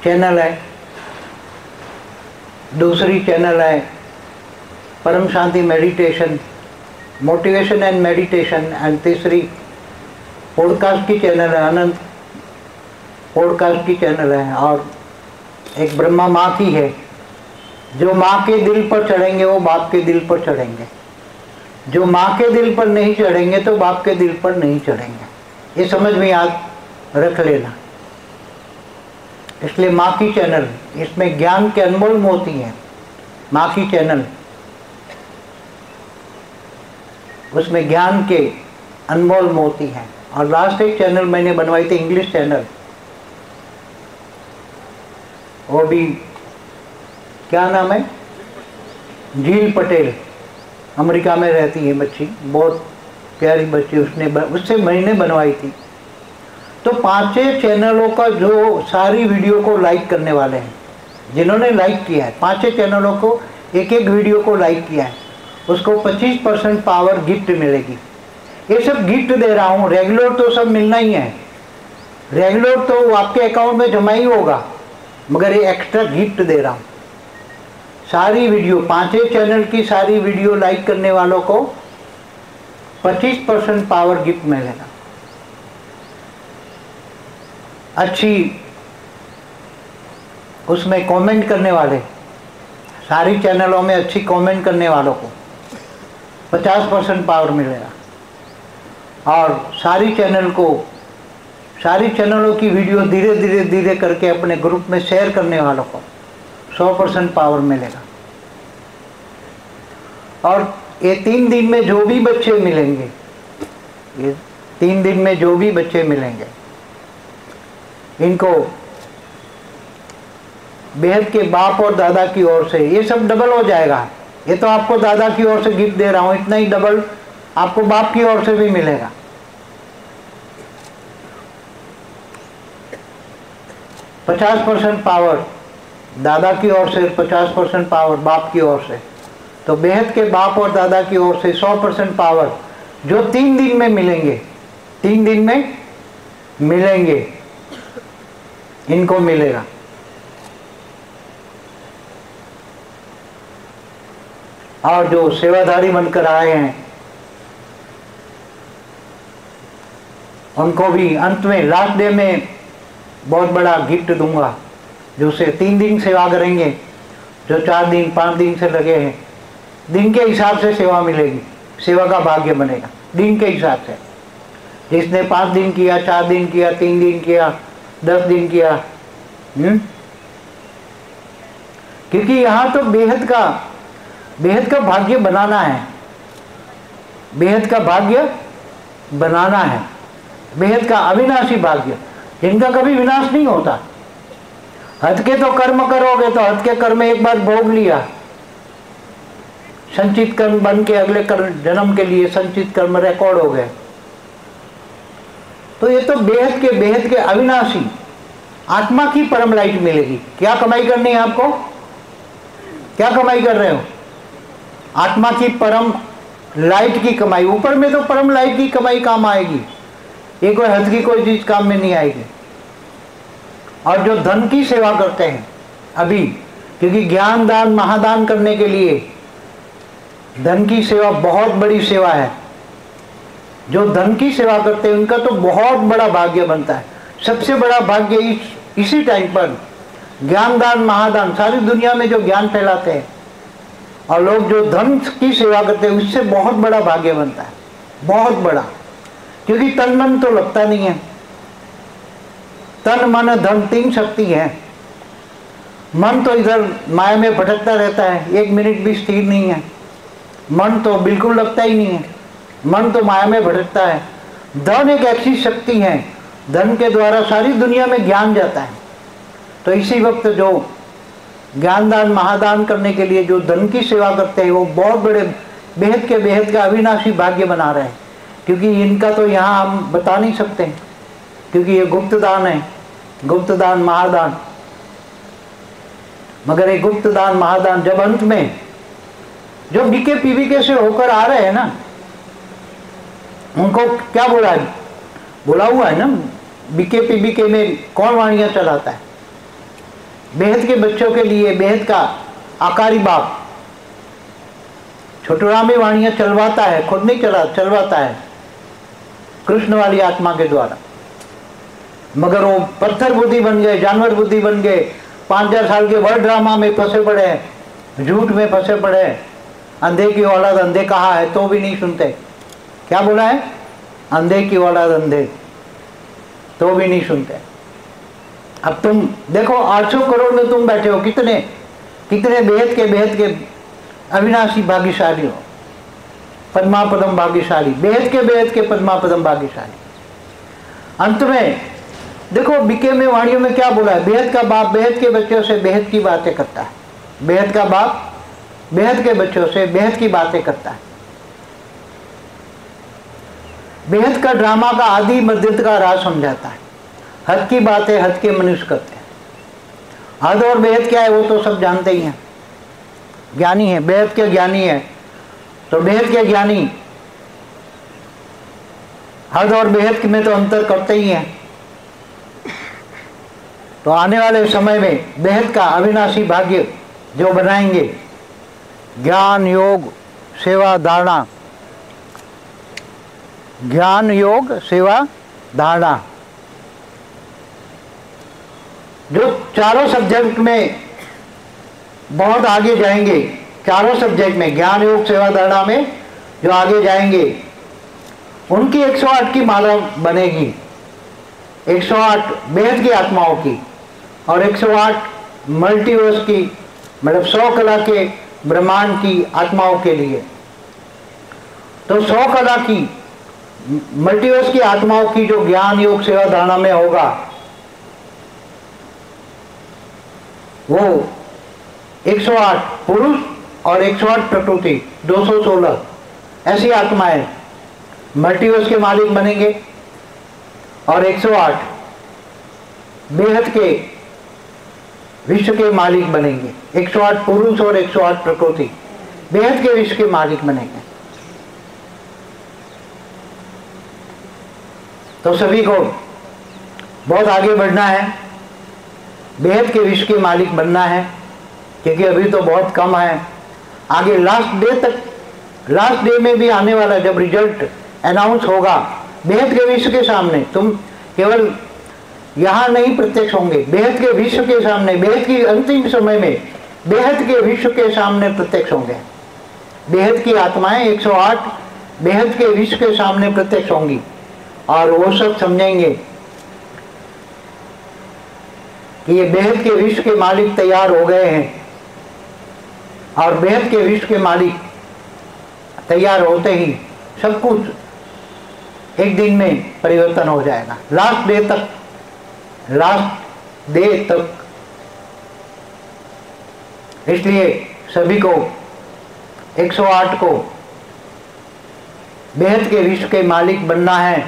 D: चैनल है, दूसरी चैनल है Param Shanti meditation, motivation and meditation, and तीसरी पॉडकास्ट की चैनल है, अनंत पॉडकास्ट की चैनल है, और एक ब्रह्मा माँ की है। जो माँ के दिल पर चढ़ेंगे वो बाप के दिल पर चढ़ेंगे, जो माँ के दिल पर नहीं चढ़ेंगे तो बाप के दिल पर नहीं चढ़ेंगे। ये समझ में याद रख लेना। इसलिए माँ की चैनल, इसमें ज्ञान के अनमोल मोती हैं। माँ की चैनल, उसमें ज्ञान के अनमोल मोती हैं। और लास्ट एक चैनल मैंने बनवाई थी, इंग्लिश चैनल, वो भी क्या नाम है, झील पटेल, अमेरिका में रहती है बच्ची, बहुत प्यारी बच्ची, उससे मैंने बनवाई थी। तो 5 चैनलों का जो सारी वीडियो को लाइक करने वाले हैं, जिन्होंने लाइक किया है, 5 चैनलों को एक एक वीडियो को लाइक किया है, उसको 25% पावर गिफ्ट मिलेगी। ये सब गिफ्ट दे रहा हूँ, रेगुलर तो सब मिलना ही है, रेगुलर तो आपके अकाउंट में जमा ही होगा, मगर ये एक्स्ट्रा गिफ्ट दे रहा हूँ। सारी वीडियो 5 चैनल की सारी वीडियो लाइक करने वालों को 25% पावर गिफ्ट मिलेगा। अच्छी उसमें कमेंट करने वाले, सारी चैनलों में अच्छी कमेंट करने वालों को 50% पावर मिलेगा। और सारी चैनलों की वीडियो धीरे धीरे करके अपने ग्रुप में शेयर करने वालों को 100% पावर मिलेगा। और ये 3 दिन में जो भी बच्चे मिलेंगे, ये 3 दिन में जो भी बच्चे मिलेंगे, इनको बेहद के बाप और दादा की ओर से ये सब डबल हो जाएगा। ये तो आपको दादा की ओर से गिफ्ट दे रहा हूँ, इतना ही डबल आपको बाप की ओर से भी मिलेगा। %50 पावर दादा की ओर से, 50% पावर बाप की ओर से, तो बेहद के बाप और दादा की ओर से 100% पावर जो 3 दिन में मिलेंगे, 3 दिन में मिलेंगे, इनको मिलेगा। और जो सेवाधारी बनकर आए हैं उनको भी अंत में लास्ट डे में बहुत बड़ा गिफ्ट दूंगा, जो से 3 दिन सेवा करेंगे, जो 4 दिन 5 दिन से लगे हैं, दिन के हिसाब से सेवा मिलेगी, सेवा का भाग्य बनेगा दिन के हिसाब से। जिसने 5 दिन किया, 4 दिन किया, 3 दिन किया, 10 दिन किया, क्योंकि यहाँ तो बेहद का भाग्य बनाना है, बेहद का भाग्य बनाना है, बेहद का अविनाशी भाग्य, जिनका कभी विनाश नहीं होता। हद के तो कर्म करोगे तो हद के कर्म एक बार भोग लिया, संचित कर्म बन के अगले जन्म के लिए संचित कर्म रिकॉर्ड हो गए। तो ये तो बेहद के अविनाशी आत्मा की परम लाइट मिलेगी। क्या कमाई करनी है आपको? क्या कमाई कर रहे हो? आत्मा की परम लाइट की कमाई। ऊपर में तो परम लाइट की कमाई काम आएगी, ये कोई हद की कोई चीज काम में नहीं आएगी। और जो धन की सेवा करते हैं अभी, क्योंकि ज्ञान दान महादान करने के लिए धन की सेवा बहुत बड़ी सेवा है। जो धन की सेवा करते हैं उनका तो बहुत बड़ा भाग्य बनता है। सबसे बड़ा भाग्य इसी टाइम पर ज्ञान दान महादान, सारी दुनिया में जो ज्ञान फैलाते हैं और लोग जो धन की सेवा करते हैं, उससे बहुत बड़ा भाग्य बनता है, बहुत बड़ा। क्योंकि तन मन तो लगता नहीं है, तन मन धन 3 शक्ति है। मन तो इधर माया में भटकता रहता है, 1 मिनट भी स्थिर नहीं है। मन तो बिल्कुल लगता ही नहीं है, मन तो माया में भटकता है। धन एक ऐसी शक्ति है, धन के द्वारा सारी दुनिया में ज्ञान जाता है। तो इसी वक्त जो ज्ञान दान महादान करने के लिए जो धन की सेवा करते हैं, वो बहुत बड़े बेहद का अविनाशी भाग्य बना रहे हैं। क्योंकि इनका तो यहाँ हम बता नहीं सकते, क्योंकि ये गुप्त दान है, गुप्त दान महादान। मगर ये गुप्त दान महादान जब अंत में जो बीके पीवीके से होकर आ रहे हैं ना, उनको क्या बोला है? बोला हुआ है ना, बीके पीवीके में कौन वाणियां चलाता है? बेहद के बच्चों के लिए बेहद का आकारी बाप छोटुरामी वाणियां चलवाता है, खुद नहीं चलवाता है, कृष्ण वाली आत्मा के द्वारा। मगर वो पत्थर बुद्धि बन गए, जानवर बुद्धि बन गए, 5,000 साल के वर्ल्ड ड्रामा में फंसे पड़े हैं, झूठ में फंसे पड़े हैं। अंधे की औलाद अंधे कहा है तो भी नहीं सुनते। क्या बोला है? अंधे की औलाद अंधे तो भी नहीं सुनते। अब तुम देखो 800 करोड़ में तुम बैठे हो, कितने बेहद के अविनाशी भाग्यशाली हो, पद्मापदम भाग्यशाली, बेहद के पद्मापदम भाग्यशाली। अंत में देखो बीके में वाणियों में क्या बोला है? बेहद का बाप बेहद के बच्चों से बेहद की बातें करता है, बेहद का बाप बेहद के बच्चों से बेहद की बातें करता है। बेहद का ड्रामा का आदि मध्य का राज समझाता है। हद की बातें हद के मनुष्य करते हैं। हद और बेहद क्या है वो तो सब जानते ही हैं, ज्ञानी है, बेहद के ज्ञानी है। तो बेहद के ज्ञानी हद और बेहद में तो अंतर करते ही हैं। तो आने वाले समय में बेहद का अविनाशी भाग्य जो बनाएंगे, ज्ञान योग सेवा धारणा, ज्ञान योग सेवा धारणा, जो चारों सब्जेक्ट में बहुत आगे जाएंगे, चारों सब्जेक्ट में ज्ञान योग सेवा धारणा में जो आगे जाएंगे, उनकी 108 की माला बनेगी, 108 बेहद की आत्माओं की और 108 मल्टीवर्स की, मतलब 100 कला के ब्रह्मांड की आत्माओं के लिए। तो 100 कला की मल्टीवर्स की आत्माओं की जो ज्ञान योग सेवा धारणा में होगा, वो 108 पुरुष और 108 प्रकृति, 216 ऐसी आत्माएं मल्टीवर्स के मालिक बनेंगे और 108 बेहद के विश्व के मालिक बनेंगे। 108 पुरुष और 108 प्रकृति बेहद के विश्व के मालिक बनेंगे। तो सभी को बहुत आगे बढ़ना है, बेहद के विश्व के मालिक बनना है, क्योंकि अभी तो बहुत कम है। आगे लास्ट डे में भी आने वाला जब रिजल्ट अनाउंस होगा बेहद के विश्व के सामने, तुम केवल यहाँ नहीं प्रत्यक्ष होंगे, बेहद के विश्व के सामने, बेहद की अंतिम समय में बेहद के विश्व के सामने प्रत्यक्ष होंगे। बेहद की आत्माएं 108 बेहद के विश्व के सामने प्रत्यक्ष होंगी और वो सब समझेंगे कि ये बेहद के विश्व के मालिक तैयार हो गए हैं और बेहद के विश्व के मालिक तैयार होते ही सब कुछ एक दिन में परिवर्तन हो जाएगा। लास्ट डे तक। इसलिए सभी को 108 को बेहद के विश्व के मालिक बनना है।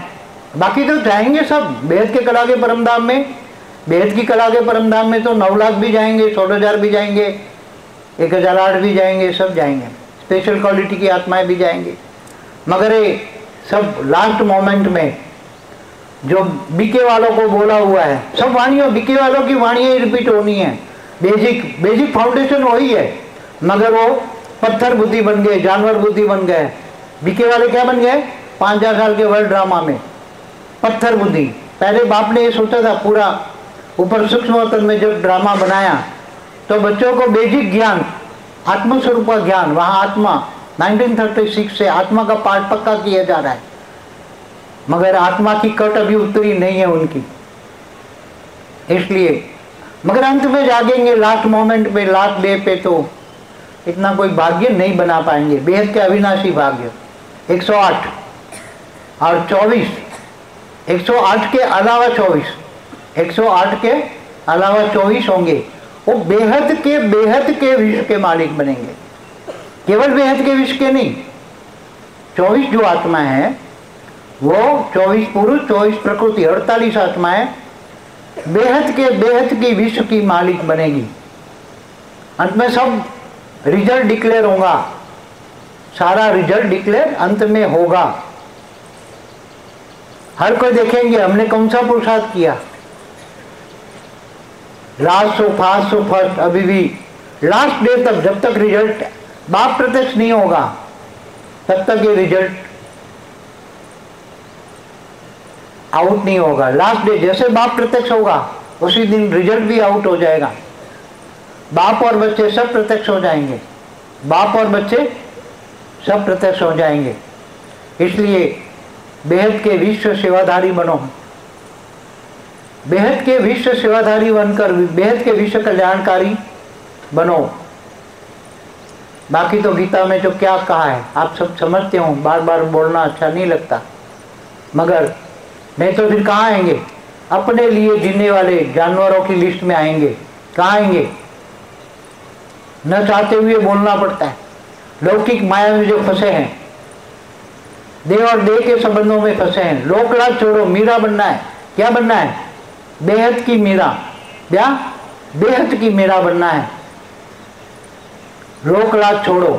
D: बाकी तो जाएंगे सब बेहद के कला के परमधाम में। बेहद की कला के परमधाम में तो 9 लाख भी जाएंगे, 16,000 भी जाएंगे, 1008 भी जाएंगे, सब जाएंगे। स्पेशल क्वालिटी की आत्माएं भी जाएंगे। मगर ये सब लास्ट मोमेंट में जो बीके वालों को बोला हुआ है, सब वाणियों बीके वालों की वाणियाँ रिपीट होनी है। बेसिक फाउंडेशन वही है, मगर वो पत्थर बुद्धि बन गए, जानवर बुद्धि बन गए। बीके वाले क्या बन गए? 5,000 साल के वर्ल्ड ड्रामा में पत्थर बुद्धि। पहले बाप ने ये सोचा था पूरा ऊपर सूक्ष्म तन में जब ड्रामा बनाया तो बच्चों को बेसिक ज्ञान, आत्मस्वरूप का ज्ञान, वहाँ आत्मा 1936 से आत्मा का पाठ पक्का किया जा रहा है, मगर आत्मा की कट अभी उतरी नहीं है उनकी। इसलिए मगर अंत में जागेंगे लास्ट मोमेंट पे, लास्ट डे पे, तो इतना कोई भाग्य नहीं बना पाएंगे। बेहद के अविनाशी भाग्य 108 और 24, 108 के अलावा 24, 108 के अलावा 24 होंगे। वो बेहद के विश्व के मालिक बनेंगे। केवल बेहद के विश्व के नहीं, 24 जो आत्मा है वो 24 पुरुष, 24 प्रकृति, 48 आत्माएं बेहद की विश्व की मालिक बनेगी। अंत में सब रिजल्ट डिक्लेयर होगा, सारा रिजल्ट डिक्लेयर अंत में होगा। हर कोई देखेंगे हमने कौन सा पुरुषार्थ किया। लास्ट सो फर्स्ट, अभी भी लास्ट डे तक, जब तक रिजल्ट बाप प्रत्यक्ष नहीं होगा तब तक ये रिजल्ट आउट नहीं होगा। लास्ट डे जैसे बाप प्रत्यक्ष होगा उसी दिन रिजल्ट भी आउट हो जाएगा। बाप और बच्चे सब प्रत्यक्ष हो जाएंगे, बाप और बच्चे सब प्रत्यक्ष हो जाएंगे। इसलिए बेहद के विश्व सेवाधारी बनो, बेहद के विश्व सेवाधारी बनकर बेहद के विश्व कल्याणकारी बनो। बाकी तो गीता में जो क्या कहा है आप सब समझते हो, बार बार बोलना अच्छा नहीं लगता, मगर नहीं तो फिर कहाँ आएंगे? अपने लिए जीने वाले जानवरों की लिस्ट में आएंगे। कहाँ आएंगे? न चाहते हुए बोलना पड़ता है। लौकिक माया में जो फंसे हैं, देह और देह के संबंधों में फंसे हैं, लोक लाज छोड़ो, मीरा बनना है। क्या बनना है? बेहद की मीरा। क्या? बेहद की मीरा बनना है। लोक लाज छोड़ो,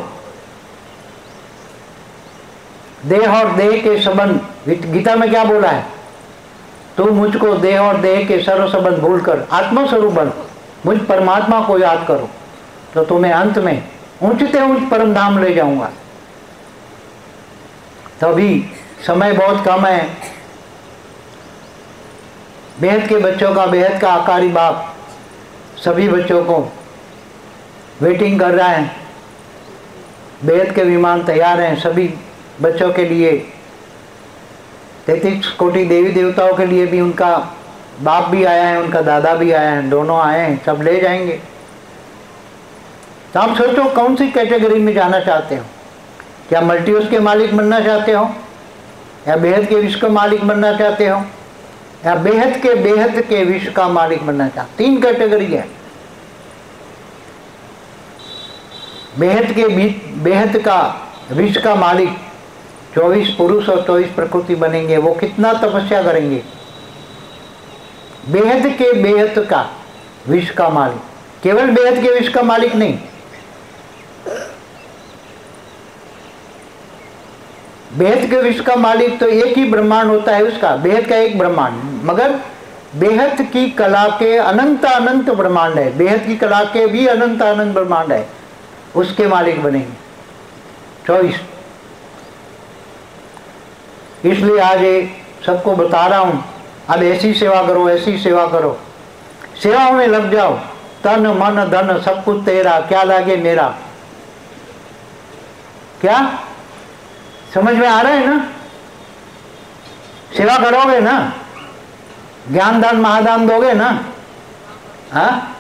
D: देह और देह के संबंध। गीता में क्या बोला है? तू मुझको देह और देह के सर्व संबंध भूलकर आत्मस्वरूप बन, मुझ परमात्मा को याद करो, तो तुम्हें अंत में ऊंचते ऊंच परम धाम ले जाऊंगा। तभी समय बहुत कम है। बेहद के बच्चों का, बेहद का आकारी बाप सभी बच्चों को वेटिंग कर रहा है। बेहद के विमान तैयार हैं सभी बच्चों के लिए। 33 कोटि देवी देवताओं के लिए भी उनका बाप भी आया है, उनका दादा भी आया है, दोनों आए हैं, सब ले जाएंगे। तो आप सोचो कौन सी कैटेगरी में जाना चाहते हो? क्या मल्टीवर्स के मालिक बनना चाहते हो, या बेहद के विश्व का मालिक बनना चाहते हो, या बेहद के विश्व का मालिक बनना चाहते? 3 कैटेगरी है। बेहद का विश्व का मालिक 24 पुरुष और 24 प्रकृति बनेंगे। वो कितना तपस्या करेंगे? बेहद का विश्व का मालिक, केवल बेहद के विश्व का मालिक नहीं, बेहद के विश्व का मालिक तो एक ही ब्रह्मांड होता है उसका, बेहद का एक ब्रह्मांड, मगर बेहद की कला के अनंत ब्रह्मांड है, बेहद की कला के भी अनंत ब्रह्मांड है, उसके मालिक बनेंगे 24। इसलिए आज ये सबको बता रहा हूँ, अब ऐसी सेवा करो, ऐसी सेवा करो, सेवाओं में लग जाओ, तन मन धन सब कुछ तेरा, क्या लागे मेरा। क्या समझ में आ रहा है ना? सेवा करोगे ना, ज्ञान दान महादान दोगे ना? हाँ,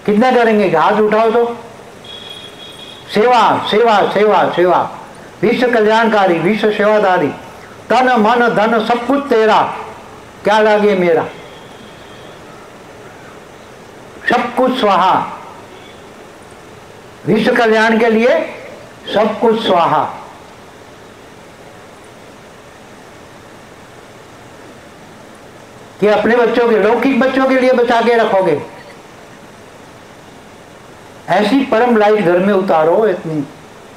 D: कितना करेंगे? हाथ उठाओ तो। सेवा सेवा सेवा सेवा, विश्व कल्याणकारी, विश्व सेवाधारी, तन मन धन सब कुछ तेरा, क्या लागे मेरा। सब कुछ स्वाहा, विश्व कल्याण के लिए सब कुछ स्वाहा। कि अपने बच्चों के, लौकिक बच्चों के लिए बचा के रखोगे। ऐसी परम लाइट घर में उतारो इतनी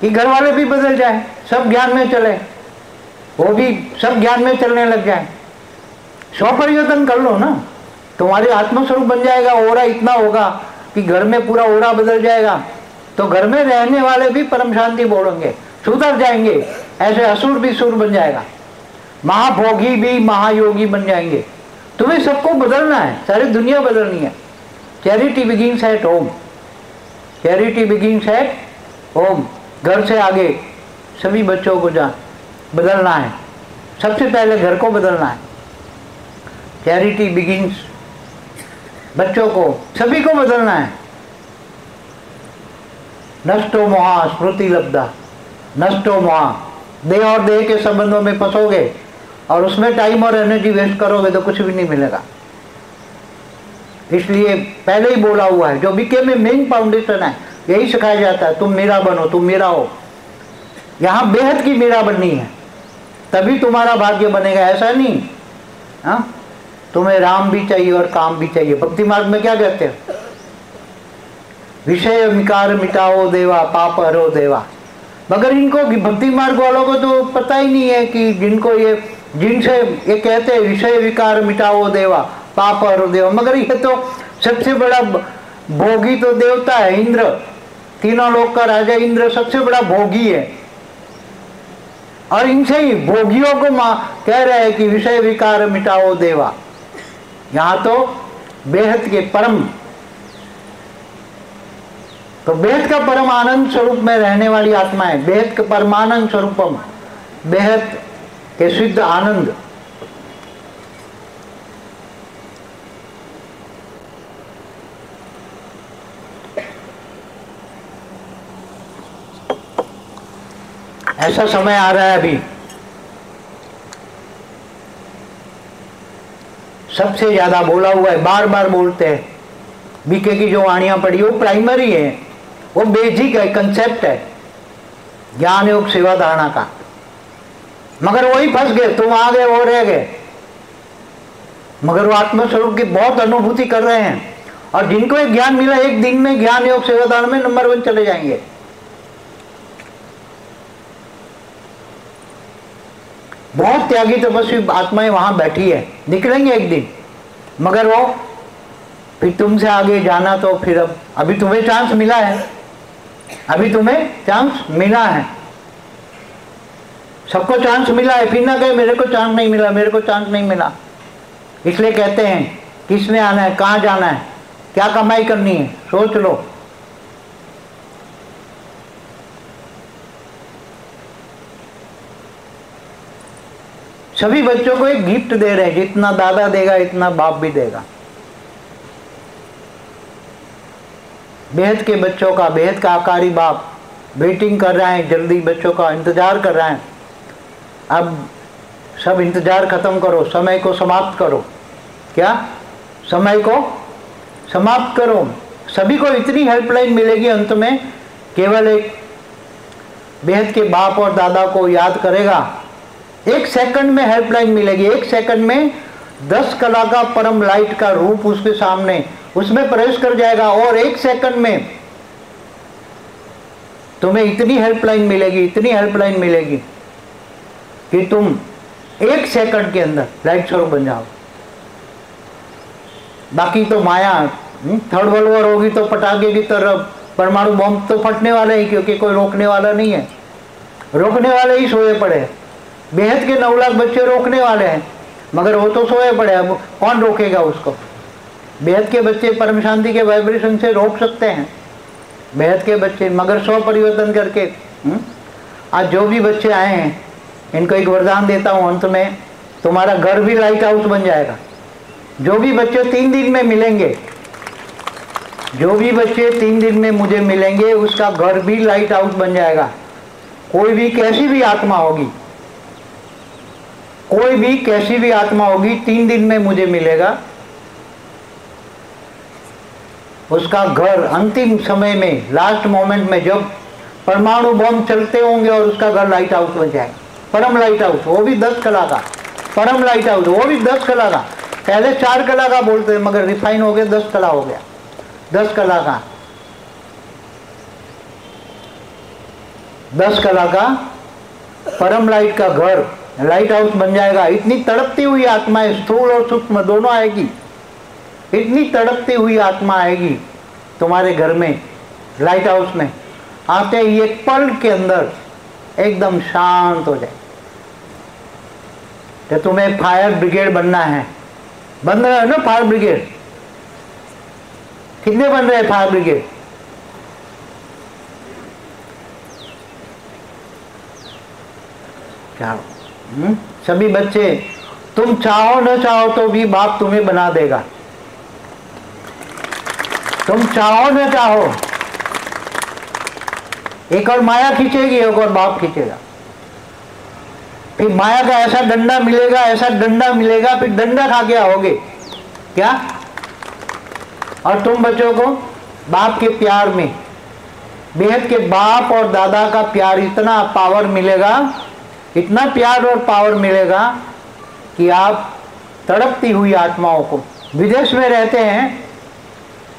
D: कि घर वाले भी बदल जाए, सब ज्ञान में चले, वो भी सब ज्ञान में चलने लग जाए। 100 परिवर्तन कर लो ना, तुम्हारे आत्मस्वरूप बन जाएगा। ओरा इतना होगा कि घर में पूरा ओरा बदल जाएगा, तो घर में रहने वाले भी परम शांति बोलेंगे, सुधर जाएंगे। ऐसे असुर भी सुर बन जाएगा, महाभोगी भी महायोगी बन जाएंगे। तुम्हें सबको बदलना है, सारी दुनिया बदलनी है। Charity begins at home, charity begins at home. घर से आगे सभी बच्चों को बदलना है, सबसे पहले घर को बदलना है। चैरिटी बिगिंस, बच्चों को, सभी को बदलना है। नष्टो मोहा स्मृति लब्धा, नष्टो मोहा, देह और देह के संबंधों में फंसोगे और उसमें टाइम और एनर्जी वेस्ट करोगे तो कुछ भी नहीं मिलेगा। इसलिए पहले ही बोला हुआ है, जो बीके में मेन फाउंडेशन है, यही सिखाया जाता है, तुम मेरा बनो, तुम मेरा हो। यहाँ बेहद की मेरा बननी है, तभी तुम्हारा भाग्य बनेगा। ऐसा नहीं हाँ, तुम्हें राम भी चाहिए और काम भी चाहिए। भक्ति मार्ग में क्या कहते हैं? विषय विकार मिटाओ देवा, पाप हरो देवा। मगर इनको, भक्ति मार्ग वालों को तो पता ही नहीं है कि जिनको जिनसे ये कहते हैं विषय विकार मिटाओ देवा, पाप हरो देवा। मगर ये तो सबसे बड़ा भोगी तो देवता है इंद्र, तीनों लोक का राजा इंद्र सबसे बड़ा भोगी है। और इनसे ही भोगियों को कह रहे हैं कि विषय विकार मिटाओ देवा। यहाँ तो बेहद के परम, तो बेहद का परम आनंद स्वरूप में रहने वाली आत्मा है। बेहद के परमानंद स्वरूपम, बेहद के सिद्ध आनंद। ऐसा समय आ रहा है अभी, सबसे ज्यादा बोला हुआ है, बार बार बोलते हैं। बीके की जो वाणियां पढ़ी वो प्राइमरी है, वो बेसिक है, कंसेप्ट है ज्ञान योग सेवा धारणा का। मगर वही फंस गए, तुम आ गए वो रह गए। मगर वो आत्मस्वरूप की बहुत अनुभूति कर रहे हैं, और जिनको एक ज्ञान मिला, एक दिन में ज्ञान योग सेवा धारणा में नंबर 1 चले जाएंगे। बहुत त्यागी तपस्वी आत्माएं वहां बैठी है, निकलेंगे एक दिन। मगर वो फिर तुमसे आगे जाना, तो फिर अब अभी तुम्हें चांस मिला है, अभी तुम्हें चांस मिला है, सबको चांस मिला है। फिर ना कहे मेरे को चांस नहीं मिला, मेरे को चांस नहीं मिला। इसलिए कहते हैं किसने आना है, कहाँ जाना है, क्या कमाई करनी है, सोच लो। सभी बच्चों को एक गिफ्ट दे रहे हैं, जितना दादा देगा इतना बाप भी देगा। बेहद के बच्चों का, बेहद का आकारी बाप वेटिंग कर रहे हैं, जल्दी बच्चों का इंतजार कर रहे हैं। अब सब इंतजार खत्म करो, समय को समाप्त करो। क्या? समय को समाप्त करो। सभी को इतनी हेल्पलाइन मिलेगी अंत में, केवल एक बेहद के बाप और दादा को याद करेगा। 1 सेकंड में हेल्पलाइन मिलेगी, 1 सेकंड में 10 कला का परम लाइट का रूप उसके सामने, उसमें प्रवेश कर जाएगा। और 1 सेकंड में तुम्हें इतनी हेल्पलाइन मिलेगी, इतनी हेल्पलाइन मिलेगी कि तुम 1 सेकंड के अंदर लाइट स्वरूप बन जाओ। बाकी तो माया, थर्ड वर्ल्ड वॉर होगी तो पटाखे की तरह परमाणु बम तो फटने वाले ही, क्योंकि कोई रोकने वाला नहीं है। रोकने वाले ही सोए पड़े। बेहद के 9 लाख बच्चे रोकने वाले हैं, मगर वो तो सोए पड़े, अब कौन रोकेगा उसको? बेहद के बच्चे परम शांति के वाइब्रेशन से रोक सकते हैं, बेहद के बच्चे, मगर स्व परिवर्तन करके। आज जो भी बच्चे आए हैं, इनको एक वरदान देता हूँ अंत में, तुम्हारा घर भी लाइट हाउस बन जाएगा। जो भी बच्चे 3 दिन में मिलेंगे, जो भी बच्चे 3 दिन में मुझे मिलेंगे, उसका घर भी लाइट हाउस बन जाएगा। कोई भी कैसी भी आत्मा होगी, कोई भी कैसी भी आत्मा होगी, 3 दिन में मुझे मिलेगा, उसका घर अंतिम समय में, लास्ट मोमेंट में, जब परमाणु बम चलते होंगे और उसका घर लाइट हाउस बन जाएगा। परम लाइट हाउस, वो भी 10 कला का। परम लाइट हाउस, वो भी 10 कला का। पहले 4 कला का बोलते हैं, मगर रिफाइन हो गया, 10 कला हो गया। 10 कला का, 10 कला का परम लाइट का घर, लाइट हाउस बन जाएगा। इतनी तड़पती हुई आत्माएं, स्थूल और सूक्ष्म दोनों आएगी, इतनी तड़पती हुई आत्मा आएगी तुम्हारे घर में, लाइट हाउस में। आते ही एक पल के अंदर एकदम शांत हो जाए। तो तुम्हें फायर ब्रिगेड बनना है, बन रहे हो ना फायर ब्रिगेड? कितने बन रहे हैं फायर ब्रिगेड? चाहो। सभी बच्चे, तुम चाहो न चाहो तो भी बाप तुम्हें बना देगा। तुम चाहो न चाहो, एक और माया खींचेगी, एक और बाप खींचेगा। फिर माया का ऐसा डंडा मिलेगा, ऐसा डंडा मिलेगा, फिर डंडा खा के आओगे क्या? और तुम बच्चों को बाप के प्यार में, बेहद के बाप और दादा का प्यार, इतना पावर मिलेगा, इतना प्यार और पावर मिलेगा कि आप तड़पती हुई आत्माओं को, विदेश में रहते हैं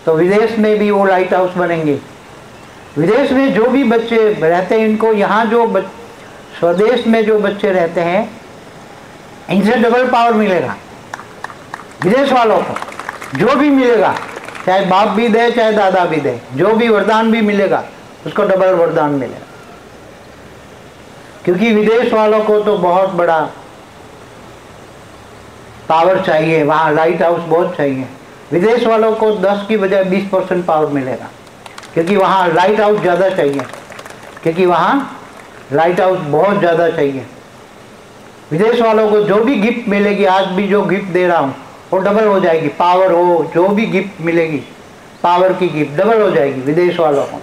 D: तो विदेश में भी वो लाइट हाउस बनेंगे। विदेश में जो भी बच्चे रहते हैं, इनको यहाँ जो स्वदेश में जो बच्चे रहते हैं, इनसे डबल पावर मिलेगा। विदेश वालों को जो भी मिलेगा, चाहे बाप भी दे चाहे दादा भी दे, जो भी वरदान भी मिलेगा उसको डबल वरदान मिलेगा। क्योंकि विदेश वालों को तो बहुत बड़ा पावर चाहिए, वहाँ लाइट हाउस बहुत चाहिए। विदेश वालों को 10 की बजाय 20% पावर मिलेगा, क्योंकि वहाँ लाइट हाउस ज़्यादा चाहिए, क्योंकि वहाँ लाइट हाउस बहुत ज़्यादा चाहिए। विदेश वालों को जो भी गिफ्ट मिलेगी, आज भी जो गिफ्ट दे रहा हूँ वो डबल हो जाएगी। पावर हो, जो भी गिफ्ट मिलेगी, पावर की गिफ्ट डबल हो जाएगी विदेश वालों को।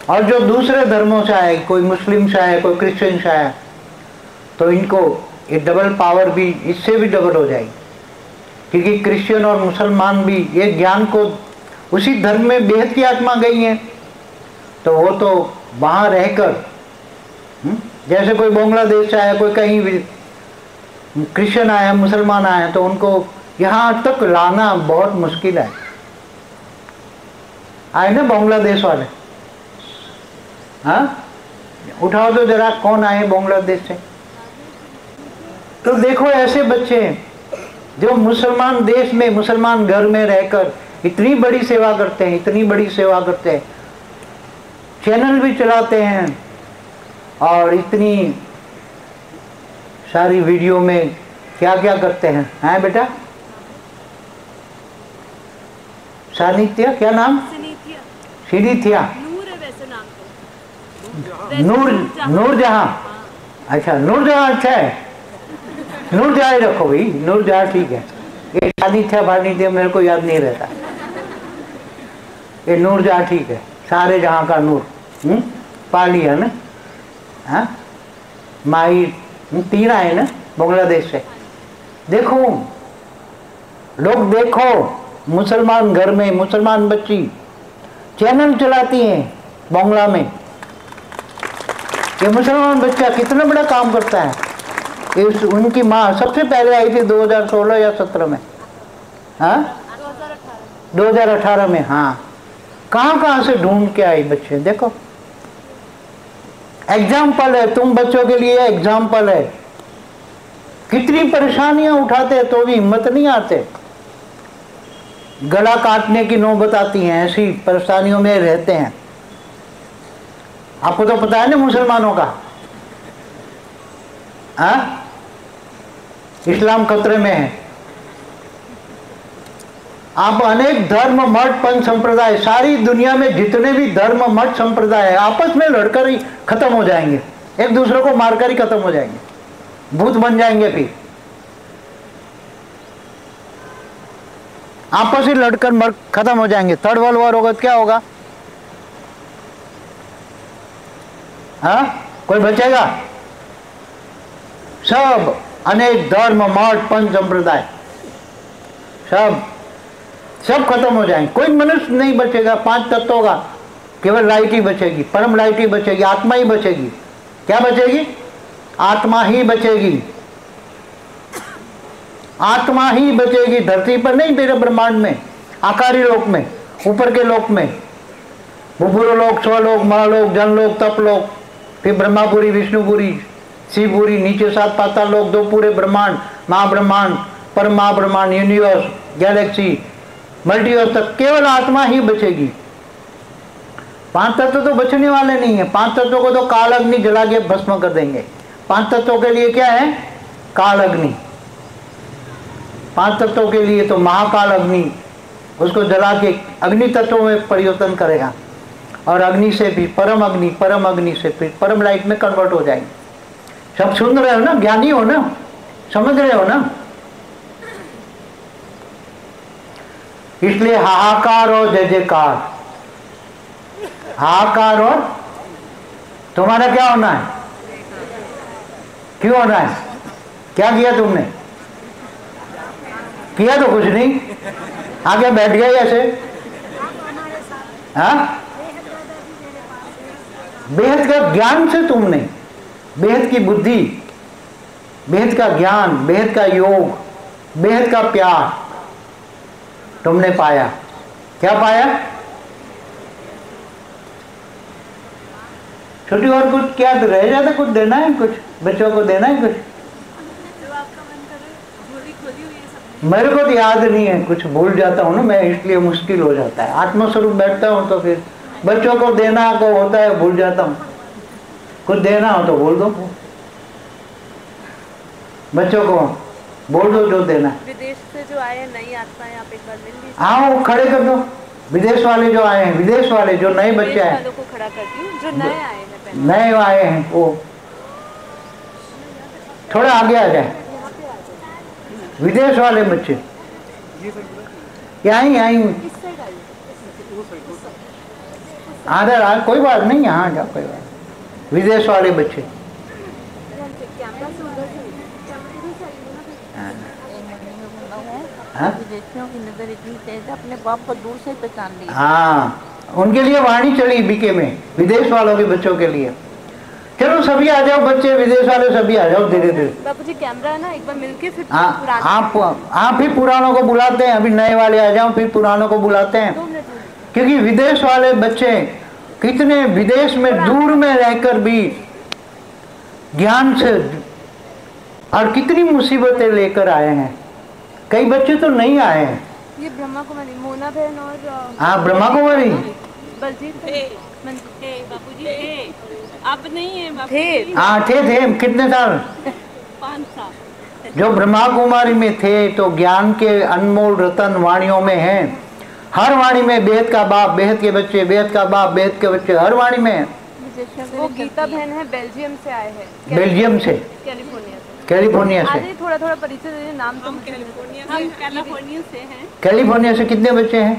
D: और जो दूसरे धर्मों से आए, कोई मुस्लिम से आए, कोई क्रिश्चियन से आए, तो इनको ये डबल पावर भी इससे भी डबल हो जाएगी। क्योंकि क्रिश्चियन और मुसलमान भी ये ज्ञान को, उसी धर्म में बेहद की आत्मा गई है, तो वो तो वहाँ रहकर, जैसे कोई बांग्लादेश से आया, कोई कहीं भी क्रिश्चियन आया, मुसलमान आया, तो उनको यहाँ तक लाना बहुत मुश्किल है। आए ना बांग्लादेश वाले, हाँ उठाओ तो जरा, कौन आए बांग्लादेश से? तो देखो ऐसे बच्चे जो मुसलमान देश में, मुसलमान घर में रहकर इतनी बड़ी सेवा करते हैं, इतनी बड़ी सेवा करते हैं, चैनल भी चलाते हैं और इतनी सारी वीडियो में क्या क्या करते हैं। हैं बेटा? सानित्य, क्या नाम? सिनीथिया।
F: नूर है वैसे नाम तो।
D: नूर जहां। अच्छा नूर जहां, अच्छा है, नूर जहां ही रखो भाई, नूर जहां ठीक है। ये सानिध्य भानिध्य मेरे को याद नहीं रहता, ये नूर जहां ठीक है, सारे जहां का नूर। पाली है ना, हाँ माई 3 आए ना बांग्लादेश से। देखो लोग, देखो मुसलमान घर में मुसलमान बच्ची चैनल चलाती हैं बांग्ला में। ये मुसलमान बच्चा कितना बड़ा काम करता है। उनकी माँ सबसे पहले आई थी 2016 या 17 में, हाँ 2018 में। हाँ कहाँ से ढूंढ के आई बच्चे। देखो एग्जाम्पल है, तुम बच्चों के लिए एग्जाम्पल है। कितनी परेशानियां उठाते हैं तो भी हिम्मत नहीं आते, गला काटने की नौबत आती है, ऐसी परेशानियों में रहते हैं। आपको तो पता है ना मुसलमानों का, हाँ इस्लाम खतरे में है। आप अनेक धर्म मठ पंथ संप्रदाय, सारी दुनिया में जितने भी धर्म मठ संप्रदाय है आपस में लड़कर ही खत्म हो जाएंगे, एक दूसरे को मारकर ही खत्म हो जाएंगे, भूत बन जाएंगे, फिर आपस ही लड़कर मर खत्म हो जाएंगे। थर्ड वर्ल्ड वॉर होगा तो क्या होगा? हाँ, कोई बचेगा? सब अनेक धर्म मठ पंथ संप्रदाय सब खत्म हो जाएंगे, कोई मनुष्य नहीं बचेगा। 5 तत्वों का केवल लाइट ही बचेगी, परम लाइट ही बचेगी, आत्मा ही बचेगी। क्या बचेगी? आत्मा ही बचेगी, आत्मा ही बचेगी। धरती पर नहीं, तेरे ब्रह्मांड में, आकारी लोक में, ऊपर के लोक में, भूपुर लोक, स्वलोक, महालोक, जनलोक, तपलोक, फिर ब्रह्मापुरी, विष्णुपुरी, शिवपुरी, नीचे 7 पाताल लोक, 2 पूरे ब्रह्मांड, महाब्रह्मांड, परम महाब्रह्मांड, यूनिवर्स, गैलेक्सी, मल्टीवर्स तक केवल आत्मा ही बचेगी। 5 तत्व तो बचने वाले नहीं है। 5 तत्वों को तो काल अग्नि जला के भस्म कर देंगे। 5 तत्वों के लिए क्या है? काल अग्नि। 5 तत्वों के लिए तो महाकाल अग्नि, उसको जला के अग्नि तत्वों में परिवर्तन करेगा, और अग्नि से भी परम अग्नि से फिर परम लाइट में कन्वर्ट हो जाएंगे। सब सुन रहे हो ना? ज्ञानी हो ना? समझ रहे हो ना? इसलिए हाहाकार और जय जयकार। हाहाकार और तुम्हारा क्या होना है? क्यों होना है? क्या किया तुमने? किया तो कुछ नहीं, आगे बैठ गए ऐसे। हाँ, बेहद का ज्ञान से तुमने, बेहद की बुद्धि, बेहद का ज्ञान, बेहद का योग, बेहद का प्यार तुमने पाया। क्या पाया? छोटी और कुछ क्या तो रह जाता? कुछ देना है, कुछ बच्चों को देना है, कुछ मेरे को तो याद नहीं है, कुछ भूल जाता हूँ ना मैं, इसलिए मुश्किल हो जाता है। आत्मस्वरूप बैठता हूँ तो फिर बच्चों को देना को होता है, भूल जाता हूँ। कुछ देना हो तो बोल दो, बच्चों को बोल दो जो देना।
F: विदेश से जो आए हैं नई आत्माएं, आप एक बार मिल लीजिए।
D: हाँ, वो खड़े कर दो। विदेश वाले जो आए हैं, विदेश वाले जो नए बच्चे आए,
F: वालों को खड़ा करती हूँ, जो नए आए हैं पहले।
D: नए आए हैं वो थोड़ा आगे आ जाए। विदेश वाले बच्चे यहाँ ही आधर आ, कोई बात नहीं, यहाँ जाओ, कोई बात। विदेश वाले बच्चे
C: विदेशियों की नजर इतनी तेज, अपने बाप को दूर से पहचान ली।
D: हाँ, उनके लिए वाणी चली बीके में, विदेश वालों के बच्चों के लिए। चलो सभी आ जाओ, बच्चे विदेश वाले सभी आ जाओ धीरे धीरे।
F: बापू जी कैमरा है ना, एक बार मिलके फिर
D: आप फिर पुरानों को बुलाते हैं, अभी नए वाले आ जाओ, फिर पुरानों को बुलाते हैं। क्योंकि विदेश वाले बच्चे कितने विदेश में दूर में रहकर भी ज्ञान से और कितनी मुसीबतें लेकर आए हैं। कई बच्चे तो नहीं आए हैं।
F: ये ब्रह्मा कुमारी, मोना बहन और
D: हाँ, ब्रह्मा कुमारी,
F: बलजीत बापूजी थे, अब नहीं है बापूजी।
D: हाँ थे। कितने साल?
F: 5 साल।
D: जो ब्रह्मा कुमारी में थे तो ज्ञान के अनमोल रतन वाणियों में हैं। हर वाणी में बेहद का बाप, बेहद के बच्चे, बेहद का बाप, बेहद के बच्चे, हर वाणी में।
F: वो गीता बहन है, बेल्जियम से आए हैं।
D: बेल्जियम से, कैलिफोर्निया से।
F: थोड़ा परिचय दीजिए, नाम तो कैलिफोर्निया से हैं।
D: कैलिफोर्निया से कितने बच्चे हैं?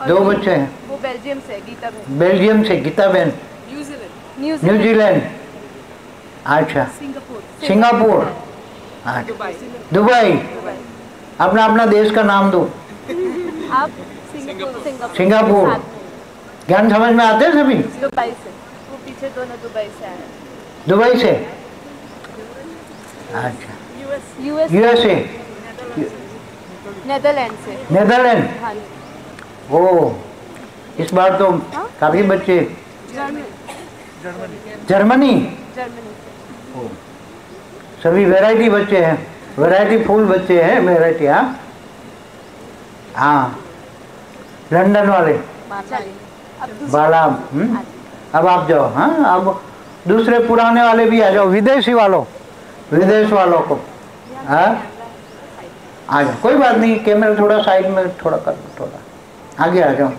D: 2 बच्चे हैं।
F: वो बेल्जियम से गीता बहन।
D: बेल्जियम से गीता बहन। न्यूजीलैंड। अच्छा, सिंगापुर। अच्छा, दुबई। अपना अपना देश का नाम दो।
F: आप
D: सिंगापुर। ज्ञान समझ में आते हैं सभी?
F: दुबई से, वो पीछे दोनों दुबई से आए।
D: दुबई से, अच्छा। यूएसए,
F: नेदरलैंड से।
D: नेदरलैंड।
F: हाँ,
D: ओ, इस बार तो काफी बच्चे। जर्मनी से। सभी वैरायटी बच्चे हैं, वैरायटी फुल बच्चे हैं, वैरायटी। हाँ, लंदन वाले बाला। अब आप जाओ। हाँ, अब दूसरे पुराने वाले भी आ जाओ, विदेश वालों को। हाँ आ जाओ, कोई बात नहीं, कैमरा थोड़ा साइड में थोड़ा कर दो, थोड़ा आगे आ जाओ,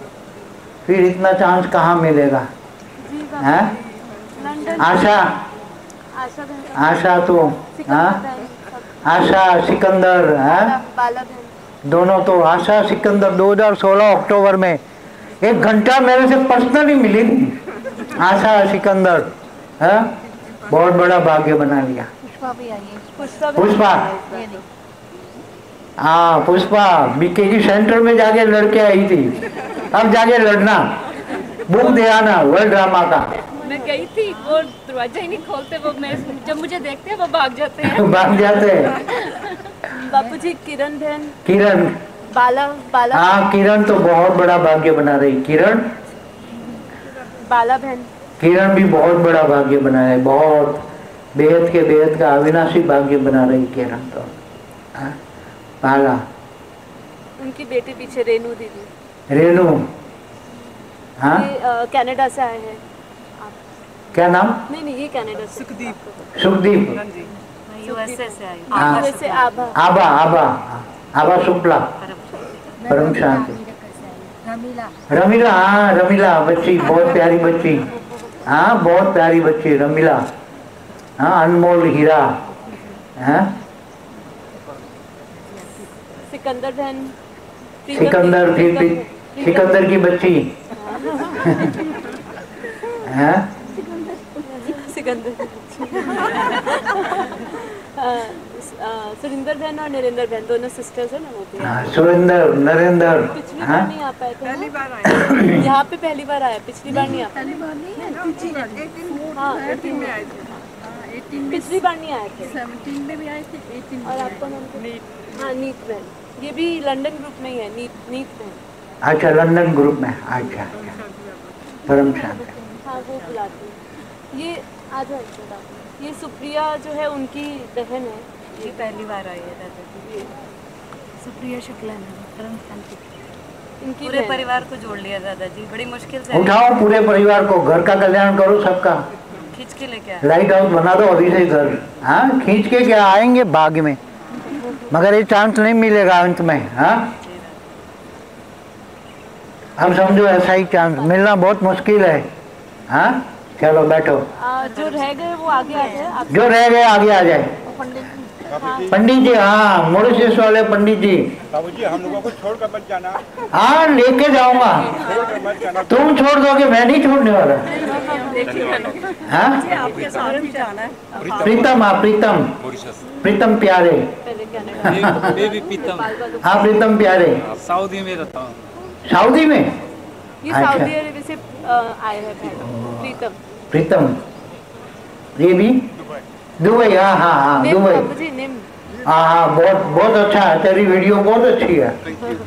D: फिर इतना चांस कहाँ मिलेगा। हैं आशा, आशा तो हाँ, आशा सिकंदर, हाँ दोनों तो, आशा सिकंदर 2016 अक्टूबर में 1 घंटा मेरे से पर्सनली मिली थी आशा सिकंदर, है बहुत बड़ा भाग्य बना लिया। पुष्पा, हाँ पुष्पा बीकेजी सेंटर में जाके लड़के आई थी, अब जाके लड़ना, बुक दे आना वर्ल्ड ड्रामा का।
F: मैं गई थी, वो दरवाजा ही नहीं खोलते, वो मैं जब मुझे देखते हैं वो भाग जाते हैं।
D: भाग जाते हैं।
F: बापूजी किरण बहन,
D: किरण,
F: बाला, बाला
D: हाँ किरण तो बहुत बड़ा भाग्य बना रही, किरण,
F: बाला बहन,
D: किरण भी बहुत बड़ा भाग्य बना है, बहुत बेहद के बेहद का अविनाशी भाग्य बना रही किरण तो। हाँ? बाला,
F: उनकी बेटी पीछे रेनू दीदी,
D: रेनू, हाँ
F: ये कनाडा से आए हैं।
D: क्या नाम?
F: नहीं ये कनाडा से,
D: सुखदीप,
F: यूएसए से आई,
D: हाँ।
F: यूएसए आभा,
D: आभा, आभा, आभा शुक्ला, परम शांति, रमीला, हाँ रमीला बच्ची, बहुत प्यारी बच्ची, हाँ बहुत प्यारी बच्ची रमीला, हाँ अनमोल हीरा, हाँ
F: सिकंदर बहन,
D: सिकंदर, सिकंदर की बच्ची, हाँ
F: सिकंदर, सुरिंदर बहन और नरेंद्र बहन दोनों सिस्टर्स है ना, वो भी
D: हाँ सुरेंद्र, नरेंद्र,
F: पिछली
D: हाँ
F: बार नहीं आ पाए थे, पहली बार आए यहाँ पे, पहली बार आया, पिछली बार नहीं आ पाए, हाँ 18 में आए थे, पिछली बार नहीं आए थे, 17 में भी आए थे, 18 और आपका नाम? हाँ नीत बहन, ये भी लंदन ग्रुप में ही है, नीत बहन।
D: अच्छा लंदन ग्रुप में, अच्छा परम शांति,
F: हाँ वो बुलाती है। ये आ जाओ, ये सुप्रिया जो है उनकी बहन है, ये पहली बार आई है दादाजी,
E: सुप्रिया शुक्ला ने परम शांति
F: इनकी
G: पूरे
F: बहन।
G: परिवार को जोड़ लिया दादाजी, बड़ी मुश्किल से
D: उठाओ पूरे परिवार को, घर का कल्याण करो सबका,
G: खींच के लेके आए।
D: लाइट हाउस बना दो अभी से घर, हाँ खींच के क्या आएंगे भाग्य में, मगर ये चांस नहीं मिलेगा अंत में, हाँ अब समझो ऐसा ही चांस मिलना बहुत मुश्किल है, हाँ चलो बैठो,
F: जो रह गए वो आगे आ जाए,
D: जो रह गए आगे आ जाए। पंडित जी, हाँ मॉरिशस वाले पंडित जी,
H: बाबूजी हम लोगों को छोड़कर मत जाना।
D: हाँ लेके जाऊंगा,
H: छोड़कर मत जाना।
D: तुम छोड़ दोगे, मैं नहीं छोड़ने वाला। हाँ
G: आपके साथ भी जाना है।
D: प्रीतम, हाँ प्रीतम, प्रीतम प्यारे,
I: बेबी प्रीतम,
D: हाँ प्रीतम प्यारे,
I: सऊदी में रहता हूँ।
D: सऊदी में?
F: ये
D: अच्छा।
F: सऊदी अरेबिया से आए हैं बहन, प्रीतम।
D: प्रीतम, ये भी दुबई, हाँ हाँ हाँ
F: निम
D: दुबई,
F: बाबूजी, निम।
D: हाँ हाँ बहुत बहुत अच्छा है, तेरी वीडियो बहुत अच्छी है,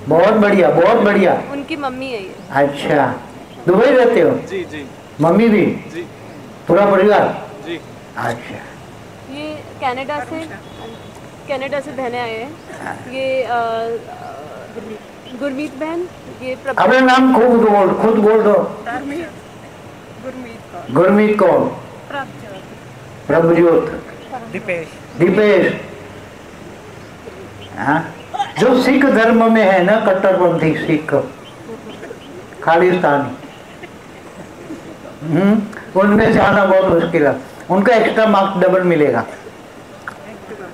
D: बहुत बढ़िया बहुत बढ़िया।
F: उनकी मम्मी है ये।
D: अच्छा दुबई रहते हो?
I: जी जी
D: मम्मी भी?
I: जी
D: पूरा परिवार?
I: जी।
D: अच्छा
F: ये कनाडा से बहनें आए हैं, ये गुरमीत बहन, ये
D: अपना नाम खुद बोल दो। गुरमीत कौर? प्रभुज्योत, दीपेश, हाँ जो सिख धर्म में है ना, कट्टरपंथी सिख खालिस्तानी, उनमें से आना बहुत मुश्किल है, उनका एक्स्ट्रा मार्क्स डबल मिलेगा।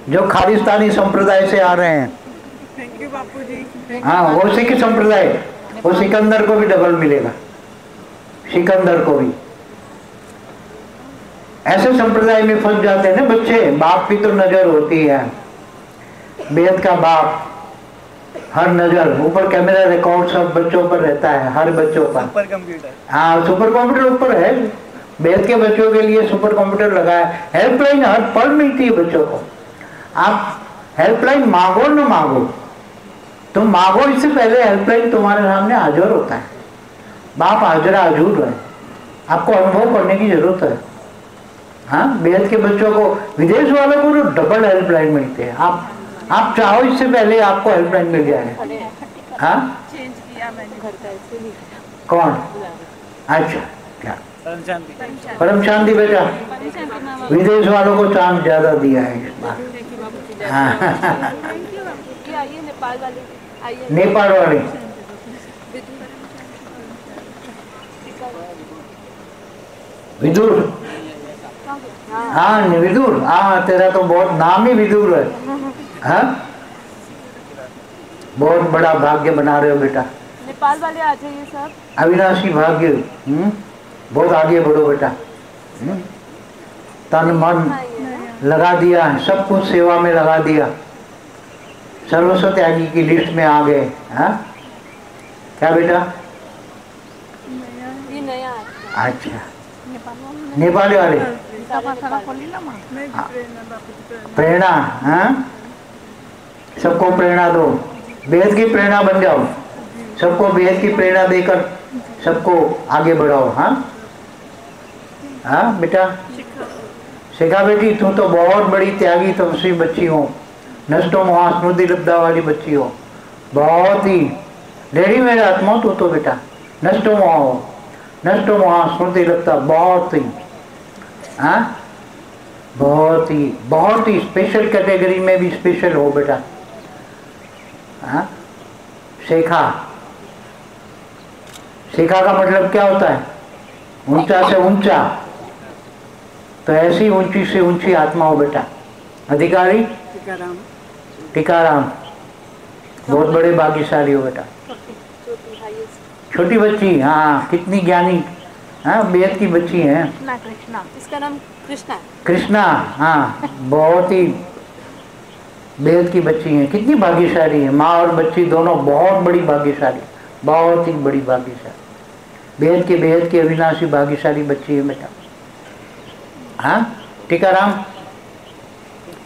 D: जो खालिस्तानी संप्रदाय से आ रहे हैं, हाँ वो सिख संप्रदाय, वो सिकंदर को भी डबल मिलेगा, सिकंदर को भी। ऐसे संप्रदाय में फंस जाते हैं ना बच्चे, बाप की तो नजर होती है, बेद का बाप, हर नजर ऊपर, कैमरा रिकॉर्ड सब बच्चों पर रहता है, हर बच्चों पर।
H: सुपर कंप्यूटर,
D: हाँ सुपर कंप्यूटर ऊपर है, बेद के बच्चों के लिए सुपर कंप्यूटर लगा है, हेल्पलाइन हर पल मिलती है बच्चों को। आप हेल्पलाइन मांगो न मांगो, तुम मांगो इससे पहले हेल्पलाइन तुम्हारे सामने हाजिर होता है, बाप हाजिर हजूर है, आपको अनुभव करने की जरूरत है। हाँ बेहद के बच्चों को, विदेश वालों को तो डबल हेल्पलाइन मिलते हैं, आप चाहो इससे पहले आपको हेल्पलाइन मिल जाएगा। हाँ
F: चेंज किया मैंने घर का, इसलिए
D: कौन? अच्छा क्या परम शांति बेटा, विदेश वालों को चांस ज्यादा दिया है इस बार। हाँ
F: ये आइए नेपाल वाले आइए
D: नेपाल वाले विदुर। हाँ विदुर, हाँ तेरा तो बहुत नाम ही विदुर है। हाँ बहुत बड़ा भाग्य बना रहे हो बेटा।
F: नेपाल वाले आ जाइए सब।
D: अविनाशी भाग्य। बहुत आगे बढ़ो बेटा। तन मन लगा दिया, सब कुछ सेवा में लगा दिया, सर्वस्व त्यागी की लिस्ट में आ गए। हाँ क्या बेटा?
F: ये नया
D: अच्छा नेपाली वाले प्रेरणा। हाँ सबको प्रेरणा दो, बेहद की प्रेरणा बन जाओ, सबको बेहद की प्रेरणा देकर सबको आगे बढ़ाओ। हाँ हाँ बेटा शिखा बेटी, तू तो बहुत बड़ी त्यागी तपस्वी बच्ची हो, नष्टो मोहा स्मृति लब्धा वाली बच्ची हो, बहुत ही डेढ़ी मेरे आत्मा तू तो बेटा नष्टो मोहा हो, नष्टो मोहा स्मृति लब्धा, बहुत ही हाँ बहुत ही स्पेशल कैटेगरी में भी स्पेशल हो बेटा। हाँ शेखा, शेखा का मतलब क्या होता है? ऊंचा से ऊंचा, तो ऐसी ऊंची से ऊंची आत्मा हो बेटा। अधिकारी टीकाराम, बहुत बड़े भाग्यशाली हो बेटा। छोटी बच्ची, हाँ कितनी ज्ञानी, हाँ बेहद की बच्ची है।
F: कृष्णा, इसका नाम कृष्णा है।
D: कृष्णा, हाँ बहुत ही बेहद की बच्ची है, कितनी भाग्यशाली है। माँ और बच्ची दोनों बहुत बड़ी भाग्यशाली, बहुत ही बड़ी भाग्यशाली, बेहद की अविनाशी भाग्यशाली बच्ची है बेटा। हाँ टीकाराम,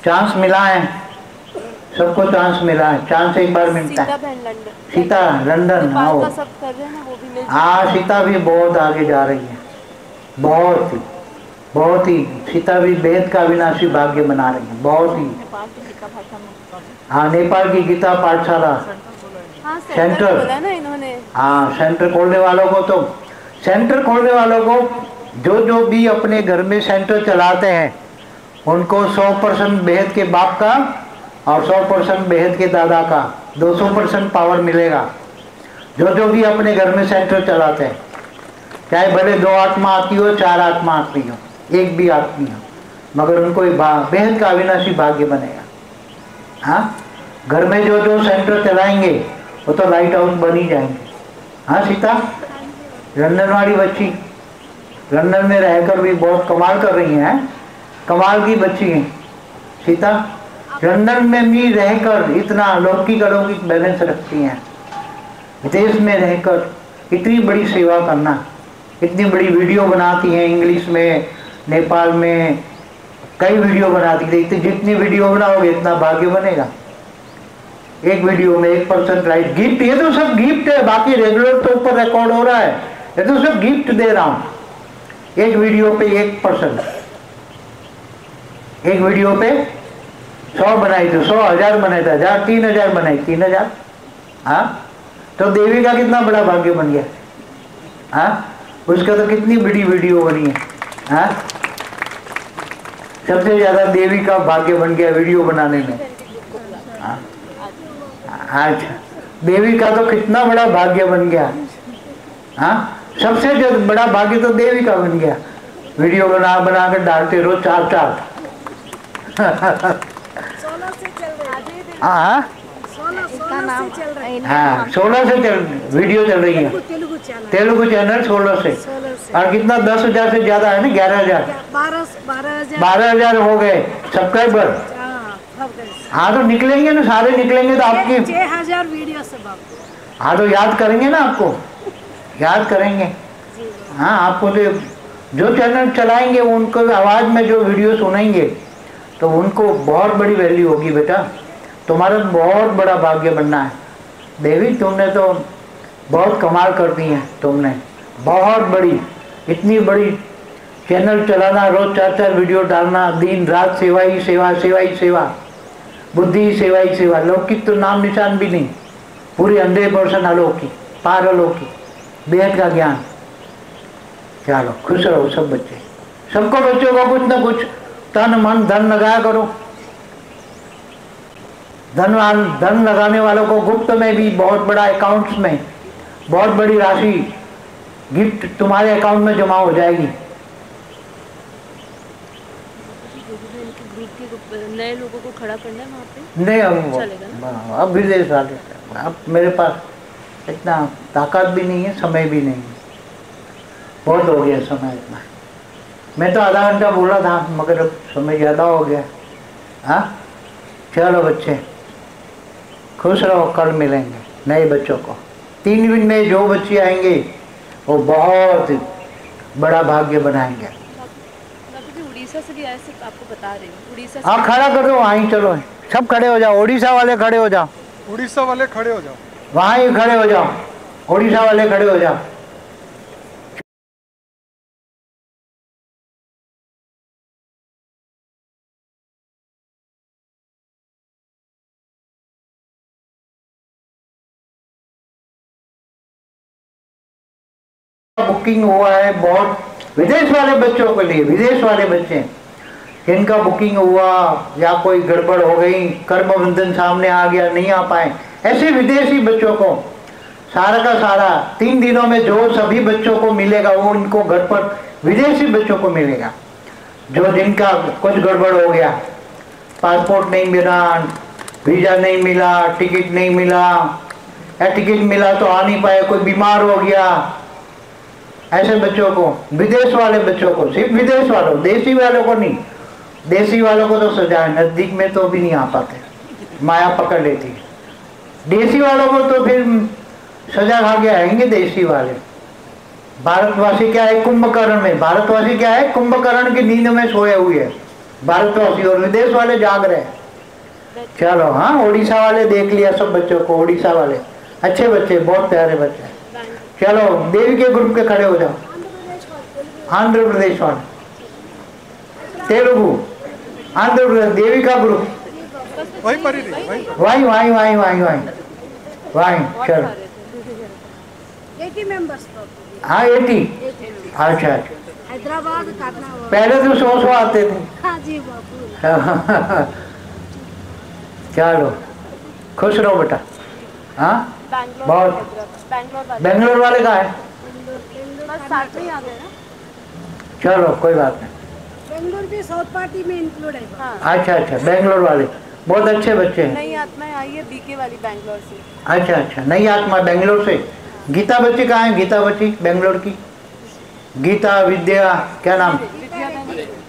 D: चांस मिला है, सबको चांस मिला है, चांस एक बार मिलता है। सीता लंदन, हाँ हाँ सीता भी बहुत आगे जा रही है, बहुत ही सीता भी बेहद का अविनाशी भाग्य बना रही है, बहुत ही। हाँ नेपाल की गीता पाठशाला सेंटर, हाँ सेंटर खोलने वालों को तो, सेंटर खोलने वालों को जो भी अपने घर में सेंटर चलाते हैं उनको 100% बेहद के बाप का और 100% बेहद के दादा का 200% पावर मिलेगा। जो भी अपने घर में सेंटर चलाते हैं, चाहे भले 2 आत्मा आती हो, 4 आत्मा आती हो, एक भी आदमी हो, मगर उनको बेहद का अविनाशी भाग्य बनेगा। हाँ घर में जो सेंटर चलाएंगे वो तो लाइट हाउस बन ही जाएंगे। हाँ सीता, लंदन वाली बच्ची, लंदन में रहकर भी बहुत कमाल कर रही हैं, कमाल की बच्ची है सीता। लंदन में भी रहकर इतना लौकिक अलौकिक बैलेंस रखती हैं, विदेश में रहकर इतनी बड़ी सेवा करना, इतनी बड़ी वीडियो बनाती हैं इंग्लिश में, नेपाल में कई वीडियो बनाती है। जितनी वीडियो बनाओगे इतना भाग्य बनेगा। एक वीडियो में 1% लाइट गिफ्ट, ये तो सब गिफ्ट है, बाकी रेगुलर तो ऊपर रिकॉर्ड हो रहा है, ये तो सब गिफ्ट दे रहा हूँ। एक वीडियो पे 1%, एक वीडियो पे 100 बनाई तो 100,000 बनाई था, 1000 3000 बनाई 3000। हाँ तो देवी का कितना बड़ा भाग्य बन गया। हाँ उसका तो कितनी बड़ी वीडियो बनी है। हाँ सबसे ज्यादा देवी का भाग्य बन गया वीडियो बनाने में। हाँ अच्छा देवी का तो कितना बड़ा भाग्य बन गया। हाँ सबसे बड़ा भाग्य तो देवी का बन गया, वीडियो बना कर डालते रोज 4-4। हाँ 16 से वीडियो चल रही है, तेलुगु चैनल 16 से। और कितना 10,000 से ज्यादा है ना, 11,000 12,000 हो गए सब्सक्राइबर। हाँ तो निकलेंगे ना, सारे निकलेंगे तो आपकी
E: 6,000 वीडियो से।
D: हाँ तो याद करेंगे ना, आपको याद करेंगे। हाँ आपको तो जो चैनल चलाएंगे उनको आवाज में जो वीडियो सुनेंगे तो उनको बहुत बड़ी वैल्यू होगी बेटा। तुम्हारा बहुत बड़ा भाग्य बनना है देवी, तुमने तो बहुत कमाल कर दी है, तुमने बहुत बड़ी, इतनी बड़ी चैनल चलाना, रोज 4-4 वीडियो डालना, दिन रात सेवा ही सेवा, सेवा ही सेवा, बुद्धि ही सेवा ही सेवा। लौकिक तो नाम निशान भी नहीं, पूरी 100% अलौकिक, पार अलौकिक, बेहद का ज्ञान। चलो खुश रहो सब बच्चे, सबको बच्चों को कुछ ना कुछ तन मन धन लगाया करो। धन लगाने वालों को गुप्त में भी बहुत बड़ा अकाउंट्स में बहुत बड़ी राशि गिफ्ट तुम्हारे अकाउंट में जमा हो जाएगी।
F: नए लोगों को खड़ा करना है वहाँ पे?
D: नहीं,
F: चलेगा
D: अब विदेश वाले, अब मेरे पास इतना ताकत भी नहीं है, समय भी नहीं है, बहुत हो गया समय इतना। मैं तो आधा घंटा बोला था मगर अब समय ज़्यादा हो गया। हाँ चलो बच्चे खुश रहो, कल मिलेंगे नए बच्चों को। 3 दिन में जो बच्चे आएंगे वो बहुत बड़ा भाग्य बनाएंगे।
F: उड़ीसा से भी आए, सिर्फ आपको बता रही हूँ उड़ीसा से।
D: हाँ खड़ा कर दो, वहीं चलो सब खड़े हो जाओ, उड़ीसा वाले खड़े हो जाओ,
B: उड़ीसा वाले खड़े हो जाओ,
D: वहाँ ही खड़े हो जाओ, उड़ीसा वाले खड़े हो जाओ। बुकिंग हुआ है बहुत विदेश वाले बच्चों के लिए, विदेश वाले बच्चे जिनका बुकिंग हुआ या कोई गड़बड़ हो गई, कर्म बंधन सामने आ गया, नहीं आ पाए, ऐसे विदेशी बच्चों को सारा का सारा 3 दिनों में जो सभी बच्चों को मिलेगा वो इनको घर पर विदेशी बच्चों को मिलेगा। जो जिनका कुछ गड़बड़ हो गया, पासपोर्ट नहीं मिला, वीज़ा नहीं मिला, टिकट नहीं मिला, या टिकट मिला तो आ नहीं पाए, कोई बीमार हो गया, ऐसे बच्चों को, विदेश वाले बच्चों को, सिर्फ विदेश वालों, देशी वालों को नहीं। देशी वालों को तो सजा है, नज़दीक में तो भी नहीं आ पाते, माया पकड़ लेती। देशी वालों को तो फिर सजा खा के आएंगे देशी वाले। भारतवासी क्या है कुंभकर्ण में, भारतवासी क्या है कुंभकर्ण की नींद में सोए हुए है भारतवासी, और विदेश वाले जाग रहे हैं। चलो हाँ उड़ीसा वाले देख लिया सब बच्चों को, उड़ीसा वाले अच्छे बच्चे, बहुत प्यारे बच्चे। चलो देवी के ग्रुप के खड़े हो जाओ। आंध्र प्रदेश वाले, तेलुगु, आंध्र प्रदेश, देवी का ग्रुप वहीं चलो
E: 80 मेंबर्स।
D: हाँ 80। अच्छा अच्छा,
E: हैदराबाद
D: पहले तो 100 आते थे।
E: हाँ जी बापू।
D: चलो खुश रहो बेटा। हाँ बहुत। बेंगलोर वाले का है,
F: बस साथ में ही आ गए ना।
D: चलो कोई बात नहीं,
E: बेंगलोर भी साउथ पार्टी में इंक्लूड है।
F: हाँ।
D: अच्छा अच्छा, बेंगलोर वाले बहुत अच्छे बच्चे हैं।
F: नई आत्माएं आई है बीके वाली बेंगलोर से।
D: अच्छा अच्छा, नई आत्मा बेंगलोर से। गीता बच्ची कहाँ है, गीता बच्ची बेंगलोर की, गीता विद्या, क्या नाम,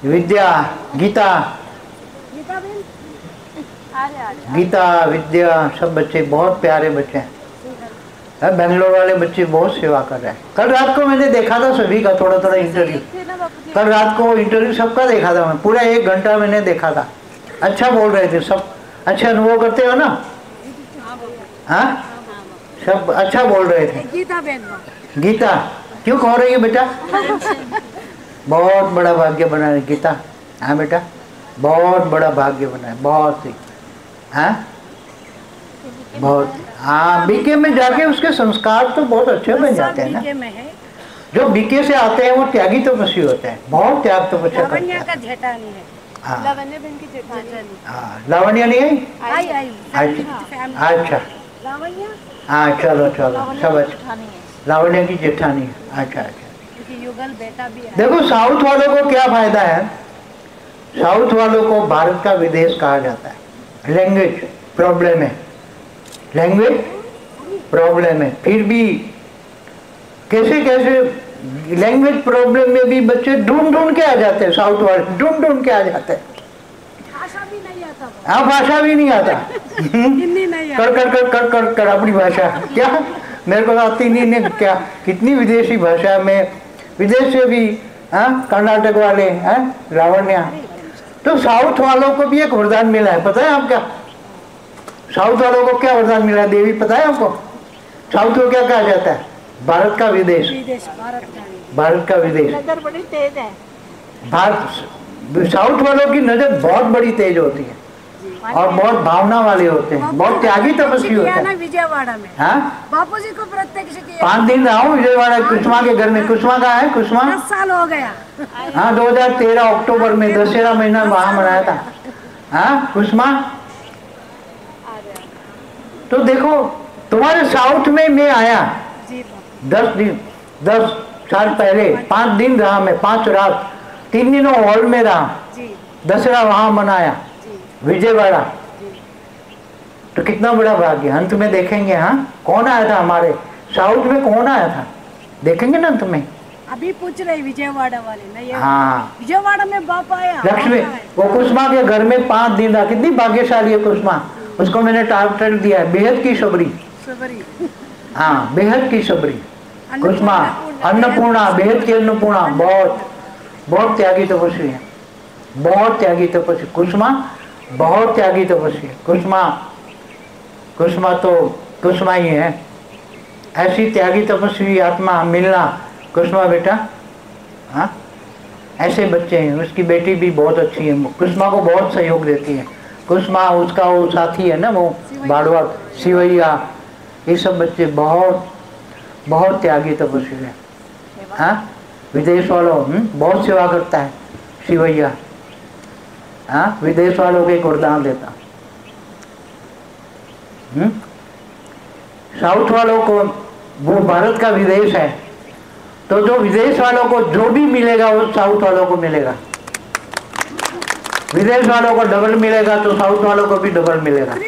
D: विद्या गीता, गीता विद्या, सब बच्चे बहुत प्यारे बच्चे हैं। बेंगलोर वाले बच्चे बहुत सेवा कर रहे हैं। कल रात को मैंने देखा था सभी का थोड़ा थोड़ा इंटरव्यू, कल रात को इंटरव्यू सबका देखा था मैं, पूरा 1 घंटा मैंने देखा था। अच्छा बोल रहे थे सब, अच्छे अनुभव करते हो ना। हाँ सब अच्छा बोल रहे थे। गीता क्यों कह रही है बेटा, बहुत बड़ा भाग्य बना है गीता। हाँ बेटा बहुत बड़ा भाग्य बना है, बहुत ही। हाँ बहुत। हाँ बीके में जाके उसके संस्कार तो बहुत अच्छे बन जाते हैं ना। जो बीके से आते हैं वो त्यागी तपस्वी होते हैं, बहुत त्याग तपस्या करते हैं। हाँ
F: लावण्य बहन की जेठानी।
D: हाँ लावण्य नहीं आई। अच्छा हाँ चलो चलो सब अच्छा, लावण्य की जेठानी है। अच्छा अच्छा,
E: युगल बेटा भी है।
D: देखो साउथ वालों को क्या फायदा है, साउथ वालों को भारत का विदेश कहा जाता है। लैंग्वेज प्रॉब्लम है, लैंग्वेज प्रॉब्लम है, फिर भी कैसे कैसे लैंग्वेज प्रॉब्लम में भी बच्चे ढूंढ के आ जाते हैं, साउथ वाले ढूंढ के आ जाते हैं।
E: भाषा भी नहीं आता।
D: हाँ भाषा भी नहीं आता।
E: हिंदी नहीं आता।
D: कर अपनी भाषा क्या मेरे को आती नहीं क्या, कितनी विदेशी भाषा में, विदेश से भी। हाँ कर्नाटक वाले हैं लावण्या, तो साउथ वालों को भी एक वरदान मिला है, पता है आप क्या, साउथ वालों को क्या वरदान मिला देवी पता है आपको। साउथ को क्या कहा जाता है, भारत का विदेश, भारत का विदेश।
C: नजर बड़ी तेज है।
D: भारत साउथ वालों की नजर बहुत बड़ी तेज होती है और बहुत भावना वाले होते हैं, बहुत त्यागी तपस्वी होते हैं।
E: विजयवाड़ा में
D: हाँ
E: बापू जी को प्रत्यक्ष किया।
D: 5 दिन रहा हूँ विजयवाड़ा, कुसुमा के घर में। कुसुमा का है, कुसुमा
E: 10 साल हो गया।
D: हाँ 2013 अक्टूबर में दशहरा महीना वहाँ मनाया था। हाँ कुसुमा तो देखो तुम्हारे साउथ में मैं आया 10 साल पहले, 5 दिन रहा मैं, 5 रात, 3 दिनों हॉल में रहा, दशहरा वहां मनाया विजयवाड़ा। तो कितना बड़ा भाग्य। अंत में देखेंगे हाँ कौन आया था हमारे साउथ में, कौन आया था देखेंगे ना अंत में।
E: अभी पूछ रहे विजयवाड़ा वाले ना, ये
D: हाँ
E: विजयवाड़ा में बाप आया
D: लक्ष्मी, वो कुसुमा के घर में 5 दिन रहा। कितनी भाग्यशाली है कुसुमा, उसको मैंने टाइटल दिया है बेहद की सबरी। हाँ बेहद की सबरी कुसुमा, अन्नपूर्णा, बेहद की अन्नपूर्णा। बहुत त्यागी तपस्वी है, बहुत त्यागी तपस्वी कुसुमा, बहुत त्यागी तपस्वी है कुसुमा तो कुसुमा ही है। ऐसी त्यागी तपस्वी आत्मा मिलना कुसुमा बेटा। हाँ ऐसे बच्चे हैं। उसकी बेटी भी बहुत अच्छी है, कुसुमा को बहुत सहयोग देती है। कुसुमा, उसका वो साथी है ना वो बाड़वा शिवैया, ये सब बच्चे बहुत त्यागी तपस्वी है। हाँ विदेश वालों बहुत सेवा करता है शिवैया। हाँ विदेश वालों के वरदान देता। साउथ वालों को, वो भारत का विदेश है, तो जो विदेश वालों को जो भी मिलेगा वो साउथ वालों को मिलेगा। विदेश वालों को डबल मिलेगा तो साउथ वालों को भी डबल मिलेगा। डबल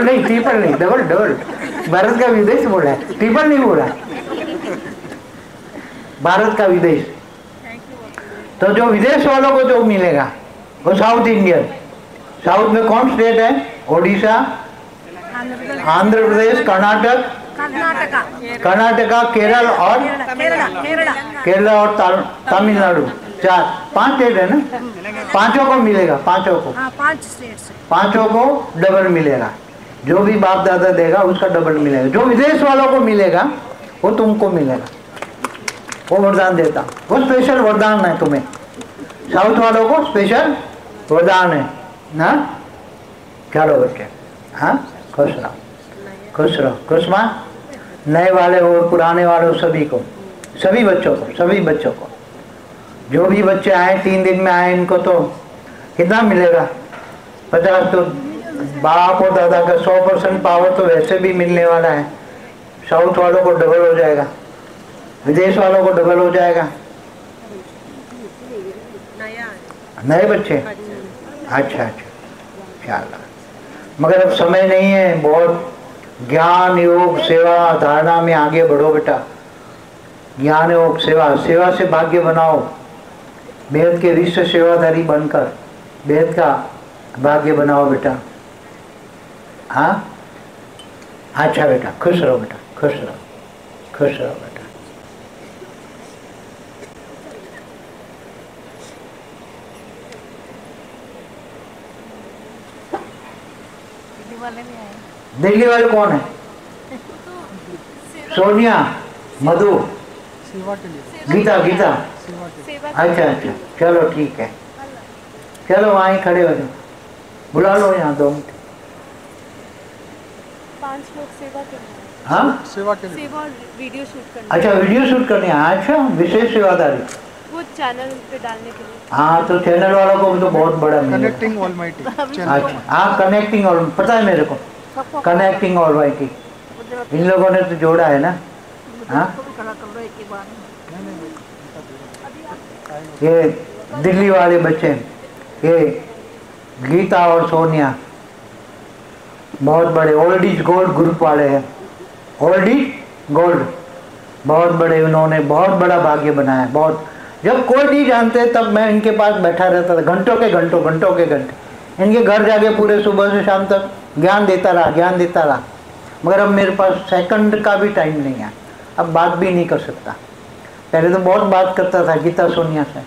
D: नहीं, ट्रिपल नहीं, डबल। भारत का विदेश बोला है, ट्रिपल नहीं बोला, भारत का विदेश। तो जो विदेश वालों को जो मिलेगा वो साउथ इंडियन। साउथ में कौन स्टेट है? ओडिशा, आंध्र प्रदेश, कर्नाटका, केरल और तमिलनाडु। 5 स्टेट है ना, 5 को मिलेगा, 5 को डबल मिलेगा। जो भी बाप दादा देगा उसका डबल मिलेगा। जो विदेश वालों को मिलेगा वो तुमको मिलेगा, वो वरदान देता। वो स्पेशल वरदान है तुम्हें, साउथ वालों को स्पेशल वरदान है ना। चलो बच्चे, हाँ खुश रहो कुसुमा, नए वाले हो पुराने वाले हो, सभी को, सभी बच्चों को जो भी बच्चे आए 3 दिन में आए, इनको तो कितना मिलेगा? 50। तो बाप और दादा का 100% पावर तो वैसे भी मिलने वाला है। साउथ वालों को डबल हो जाएगा, विदेश वालों को डबल हो जाएगा। नए बच्चे, अच्छा ख्याल। मगर अब समय नहीं है, बहुत ज्ञान योग सेवा धारणा में आगे बढ़ो बेटा। ज्ञान योग सेवा से भाग्य बनाओ। बेहद के ऋषि सेवाधारी बनकर बेहद का भाग्य बनाओ बेटा। हाँ अच्छा बेटा, खुश रहो बेटा, खुश रहो बेटा। दिल्ली वाले कौन है? सोनिया, मधु, गीता। अच्छा चलो ठीक है, चलो वहाँ ही खड़े हो जाओ, बुला लो यहाँ 2 मिनट।
F: 5 लोग सेवा करने।
B: हाँ सेवा
F: और वीडियो शूट करने।
D: अच्छा वीडियो शूट करने। अच्छा विशेष सेवादारी
F: वो चैनल पे डालने के लिए।
D: हाँ तो चैनल वालों को भी तो बहुत बड़ा
B: कनेक्टिंग ऑलमाइटी।
D: अच्छा हाँ कनेक्टिंग ऑल, पता है मेरे को, कनेक्टिंग ऑलमाइटी इन लोगों ने तो जोड़ा है ना। हाँ ये दिल्ली वाले बच्चे, ये गीता और सोनिया बहुत बड़े ओल्ड इज गोल्ड ग्रुप वाले हैं। ओल्ड इज गोल्ड बहुत बड़े, उन्होंने बहुत बड़ा भाग्य बनाया। बहुत, जब कोई नहीं जानते तब मैं इनके पास बैठा रहता था, घंटों के घंटे इनके घर जाके पूरे सुबह से शाम तक ज्ञान देता रहा। मगर अब मेरे पास सेकंड का भी टाइम नहीं है, अब बात भी नहीं कर सकता। पहले तो बहुत बात करता था गीता सोनिया से,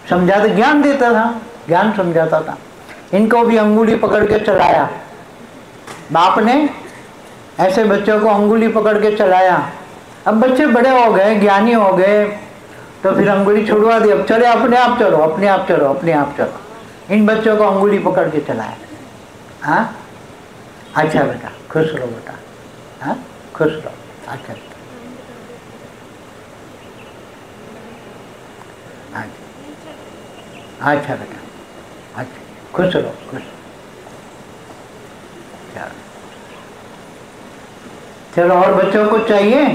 D: समझाता, ज्ञान देता था, ज्ञान समझाता था। इनको भी अंगुली पकड़ के चलाया, बाप ने ऐसे बच्चों को अंगुली पकड़ के चलाया। अब बच्चे बड़े हो गए, ज्ञानी हो गए, तो फिर अंगुली छुड़वा दी। अब चले, अपने आप चलो। इन बच्चों को अंगुली पकड़ के चलाया। हाँ अच्छा बेटा, खुश रहो बेटा। हाँ खुश रहो। अच्छा अच्छा बेटा, अच्छा खुश रहो, खुश। चलो चलो, और बच्चों को चाहिए?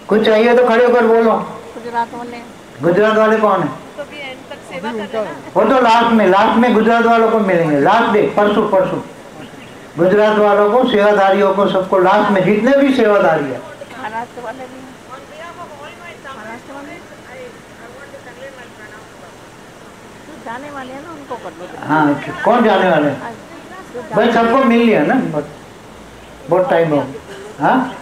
D: कुछ चाहिए तो खड़े होकर बोलो।
C: गुजरात वाले
D: कौन है?
F: तो भी एंड तक सेवा करना ना।
D: वो तो लास्ट में गुजरात वालों को मिलेंगे। लास्ट डे परसों गुजरात वालों को, सेवादारियों को, सबको लास्ट में, जितने भी सेवादारी है।
C: महाराष्ट्र वाले भी जाने वाले हैं ना, उनको कर लो।
D: हाँ, कौन जाने वाले हैं? भाई सबको मिल लिया ना, बहुत टाइम हो। हाँ,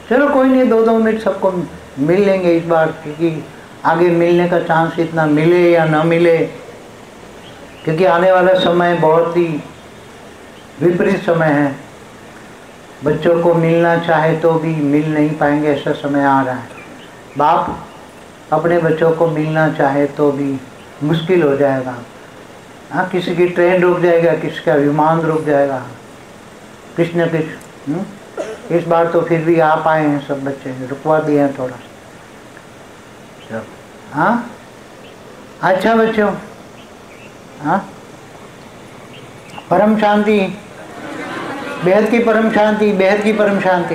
D: चलो कोई नहीं, 2-2 मिनट सबको मिल लेंगे इस बार, क्योंकि आगे मिलने का चांस इतना मिले या ना मिले, क्योंकि आने वाला समय बहुत ही विपरीत समय है। बच्चों को मिलना चाहे तो भी मिल नहीं पाएंगे, ऐसा समय आ रहा है। बाप अपने बच्चों को मिलना चाहे तो भी मुश्किल हो जाएगा। हाँ, किसी की ट्रेन रुक जाएगा, किसी का विमान रुक जाएगा, कुछ न कुछ। इस बार तो फिर भी आ पाए हैं सब बच्चे, रुकवा दिए हैं थोड़ा। हाँ, अच्छा बच्चों, हाँ, परम शांति, बेहद की परम शांति, बेहद की परम शांति।